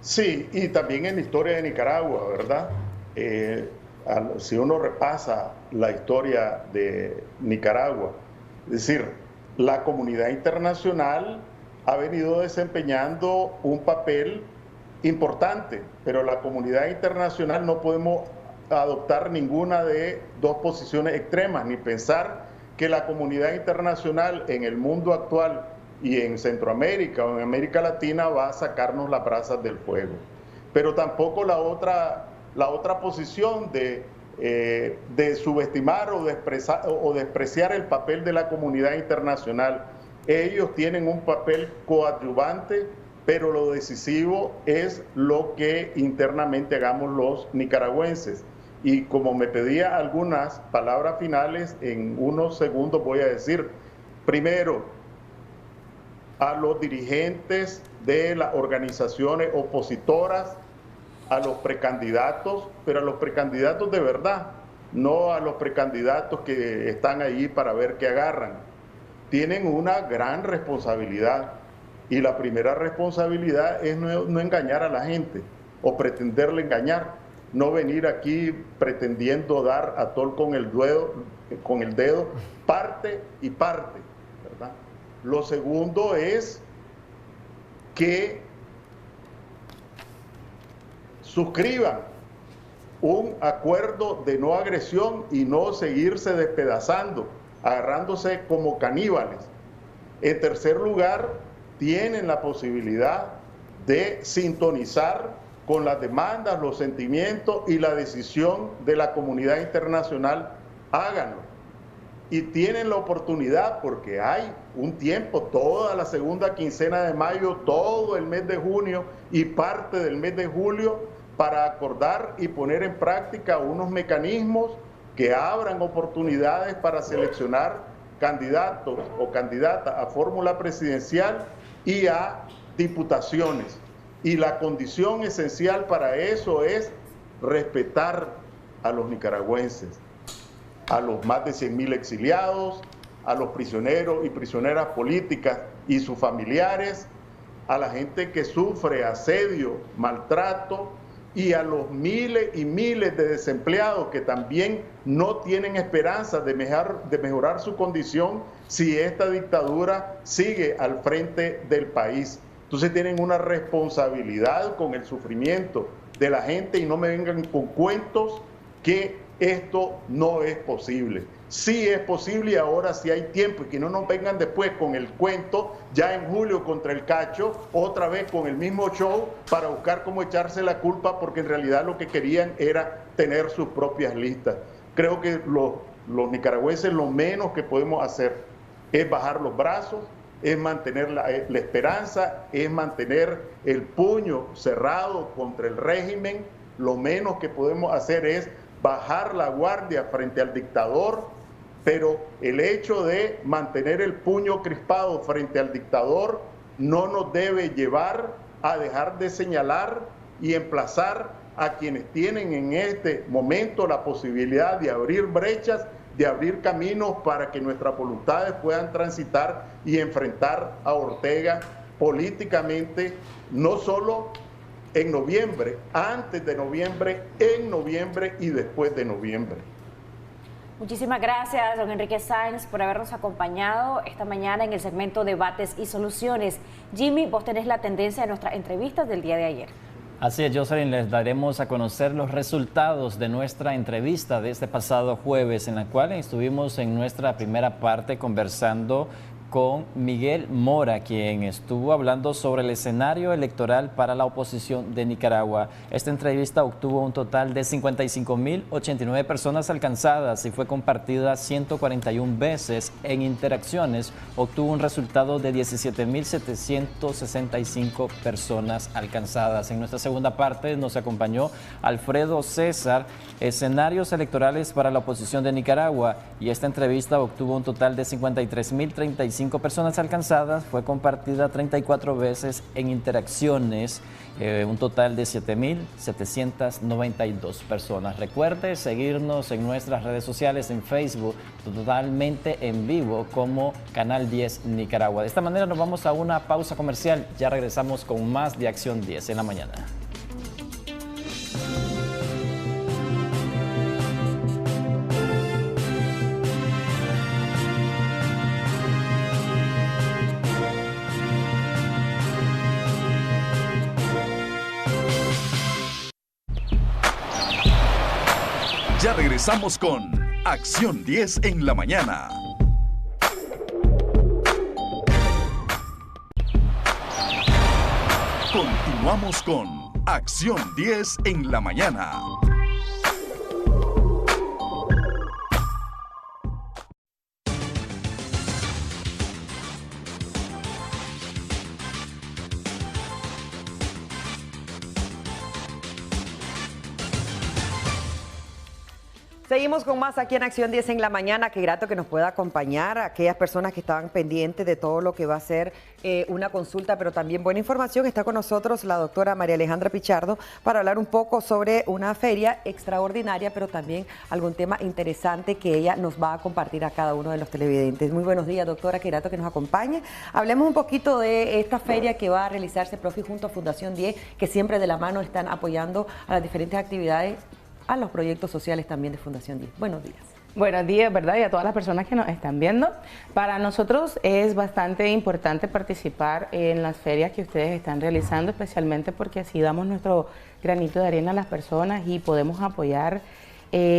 Sí, y también en la historia de Nicaragua, ¿verdad? Si uno repasa la historia de Nicaragua, es decir, la comunidad internacional ha venido desempeñando un papel importante, pero la comunidad internacional no podemos adoptar ninguna de dos posiciones extremas, ni pensar que la comunidad internacional en el mundo actual y en Centroamérica o en América Latina va a sacarnos las brasas del fuego. Pero tampoco la otra posición de de subestimar o despreciar el papel de la comunidad internacional. Ellos tienen un papel coadyuvante, pero lo decisivo es lo que internamente hagamos los nicaragüenses. Y como me pedía algunas palabras finales, en unos segundos voy a decir, primero, a los dirigentes de las organizaciones opositoras, a los precandidatos, pero a los precandidatos de verdad, no a los precandidatos que están ahí para ver qué agarran. Tienen una gran responsabilidad, y la primera responsabilidad es no engañar a la gente o pretenderle engañar, no venir aquí pretendiendo dar a tol con el dedo parte y parte, ¿verdad? Lo segundo es que suscriban un acuerdo de no agresión y no seguirse despedazando, agarrándose como caníbales. En tercer lugar, tienen la posibilidad de sintonizar con las demandas, los sentimientos y la decisión de la comunidad internacional. Háganlo. Y tienen la oportunidad, porque hay un tiempo, toda la segunda quincena de mayo, todo el mes de junio y parte del mes de julio, para acordar y poner en práctica unos mecanismos que abran oportunidades para seleccionar candidatos o candidatas a fórmula presidencial y a diputaciones. Y la condición esencial para eso es respetar a los nicaragüenses, a los más de 100.000 exiliados, a los prisioneros y prisioneras políticas y sus familiares, a la gente que sufre asedio, maltrato, y a los miles y miles de desempleados que también no tienen esperanza de mejorar su condición si esta dictadura sigue al frente del país. Entonces tienen una responsabilidad con el sufrimiento de la gente, y no me vengan con cuentos que esto no es posible. Sí es posible, y ahora sí hay tiempo, y que no nos vengan después con el cuento, ya en julio contra el Cacho, otra vez con el mismo show para buscar cómo echarse la culpa, porque en realidad lo que querían era tener sus propias listas. Creo que los nicaragüenses lo menos que podemos hacer es bajar los brazos, es mantener la esperanza, es mantener el puño cerrado contra el régimen. Lo menos que podemos hacer es bajar la guardia frente al dictador, pero el hecho de mantener el puño crispado frente al dictador no nos debe llevar a dejar de señalar y emplazar a quienes tienen en este momento la posibilidad de abrir brechas, de abrir caminos para que nuestras voluntades puedan transitar y enfrentar a Ortega políticamente, no solo en noviembre, antes de noviembre, en noviembre y después de noviembre. Muchísimas gracias, don Enrique Sáenz, por habernos acompañado esta mañana en el segmento Debates y Soluciones. Jimmy, vos tenés la tendencia de nuestras entrevistas del día de ayer. Así es, Jocelyn, les daremos a conocer los resultados de nuestra entrevista de este pasado jueves, en la cual estuvimos en nuestra primera parte conversando con Miguel Mora, quien estuvo hablando sobre el escenario electoral para la oposición de Nicaragua. Esta entrevista obtuvo un total de 55.089 personas alcanzadas y fue compartida 141 veces. En interacciones obtuvo un resultado de 17.765 personas alcanzadas. En nuestra segunda parte nos acompañó Alfredo César, escenarios electorales para la oposición de Nicaragua, y esta entrevista obtuvo un total de 53.035 personas alcanzadas, fue compartida 34 veces. En interacciones, un total de 7.792 personas. Recuerde seguirnos en nuestras redes sociales, en Facebook, totalmente en vivo como Canal 10 Nicaragua. De esta manera nos vamos a una pausa comercial, ya regresamos con más de Acción 10 en la mañana. Ya regresamos con Acción 10 en la mañana. Continuamos con Acción 10 en la mañana. Seguimos con más aquí en Acción 10 en la mañana. Qué grato que nos pueda acompañar a aquellas personas que estaban pendientes de todo lo que va a ser una consulta, pero también buena información. Está con nosotros la doctora María Alejandra Pichardo para hablar un poco sobre una feria extraordinaria, pero también algún tema interesante que ella nos va a compartir a cada uno de los televidentes. Muy buenos días, doctora. Qué grato que nos acompañe. Hablemos un poquito de esta feria que va a realizarse, profe, junto a Fundación 10, que siempre de la mano están apoyando a las diferentes actividades, a los proyectos sociales también de Fundación 10. Buenos días. Buenos días, ¿verdad? Y a todas las personas que nos están viendo. Para nosotros es bastante importante participar en las ferias que ustedes están realizando, especialmente porque así damos nuestro granito de arena a las personas y podemos apoyar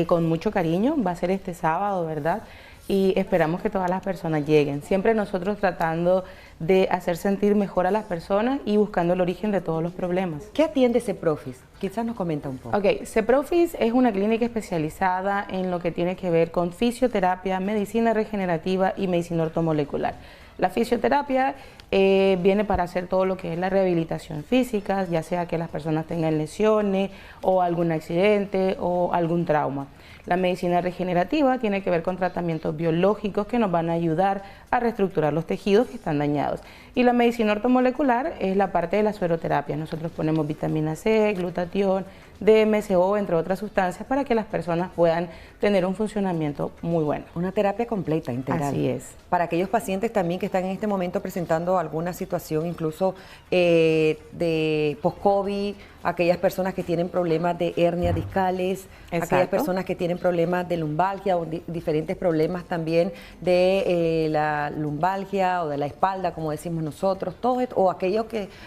con mucho cariño. Va a ser este sábado, ¿verdad? Y esperamos que todas las personas lleguen. Siempre nosotros tratando de hacer sentir mejor a las personas y buscando el origen de todos los problemas. ¿Qué atiende CEPROFIS? Quizás nos comenta un poco. Ok, CEPROFIS es una clínica especializada en lo que tiene que ver con fisioterapia, medicina regenerativa y medicina ortomolecular. La fisioterapia viene para hacer todo lo que es la rehabilitación física, ya sea que las personas tengan lesiones o algún accidente o algún trauma. La medicina regenerativa tiene que ver con tratamientos biológicos que nos van a ayudar a reestructurar los tejidos que están dañados. Y la medicina ortomolecular es la parte de la sueroterapia. Nosotros ponemos vitamina C, glutatión, DMSO, entre otras sustancias, para que las personas puedan tener un funcionamiento muy bueno. Una terapia completa, integral. Así es. Para aquellos pacientes también que están en este momento presentando alguna situación incluso de post-COVID, aquellas personas que tienen problemas de hernias discales, aquellas personas que tienen problemas de lumbalgia o diferentes problemas también de la lumbalgia o de la espalda, como decimos nosotros, todo esto, o aquellos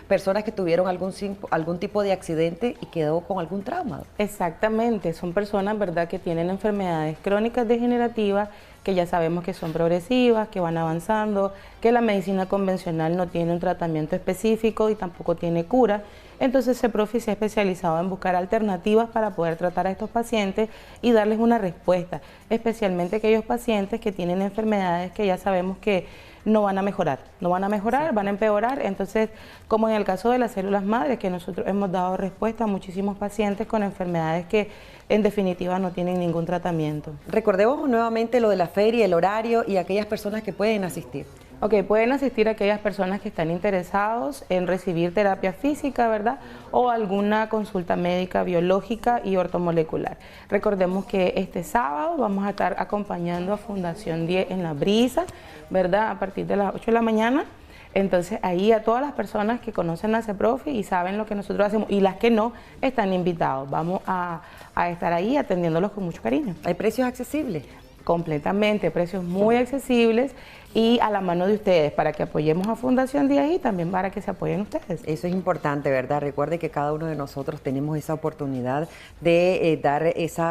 personas que tuvieron algún tipo de accidente y quedó con algún trauma. Exactamente, son personas, ¿verdad?, que tienen enfermedades crónicas degenerativas, que ya sabemos que son progresivas, que van avanzando, que la medicina convencional no tiene un tratamiento específico y tampoco tiene cura. Entonces CEPROFIS se ha especializado en buscar alternativas para poder tratar a estos pacientes y darles una respuesta, especialmente aquellos pacientes que tienen enfermedades que ya sabemos que no van a mejorar, van a empeorar. Entonces, como en el caso de las células madres, que nosotros hemos dado respuesta a muchísimos pacientes con enfermedades que en definitiva no tienen ningún tratamiento. Recordemos nuevamente lo de la feria, el horario y aquellas personas que pueden asistir. Ok, pueden asistir aquellas personas que están interesados en recibir terapia física, ¿verdad? O alguna consulta médica, biológica y ortomolecular. Recordemos que este sábado vamos a estar acompañando a Fundación 10 en La Brisa, ¿verdad? A partir de las 8 de la mañana. Entonces ahí a todas las personas que conocen a CEPROFIS y saben lo que nosotros hacemos y las que no, están invitados. Vamos a estar ahí atendiéndolos con mucho cariño. ¿Hay precios accesibles? Completamente, precios muy accesibles y a la mano de ustedes para que apoyemos a Fundación 10 y también para que se apoyen ustedes. Eso es importante, ¿verdad? Recuerde que cada uno de nosotros tenemos esa oportunidad de dar ese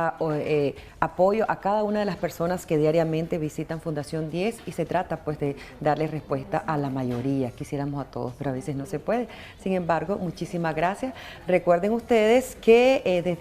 apoyo a cada una de las personas que diariamente visitan Fundación 10 y se trata pues de darles respuesta a la mayoría. Quisiéramos a todos, pero a veces no se puede. Sin embargo, muchísimas gracias. Recuerden ustedes que desde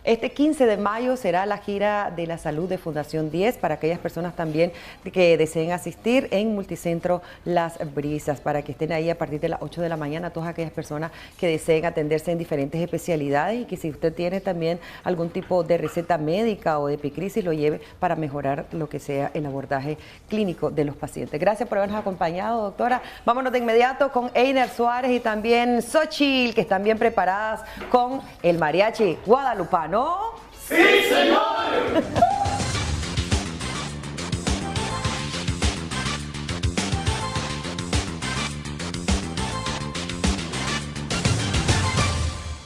este 15 de mayo será la gira de la salud de Fundación 10 para aquellas personas también que deseen asistir en Multicentro Las Brisas, para que estén ahí a partir de las 8 de la mañana, todas aquellas personas que deseen atenderse en diferentes especialidades y que si usted tiene también algún tipo de receta médica o de epicrisis, lo lleve para mejorar lo que sea el abordaje clínico de los pacientes. Gracias por habernos acompañado, doctora. Vámonos de inmediato con Einer Suárez y también Xochitl, que están bien preparadas con el mariachi guadalupano. ¡Sí, señor!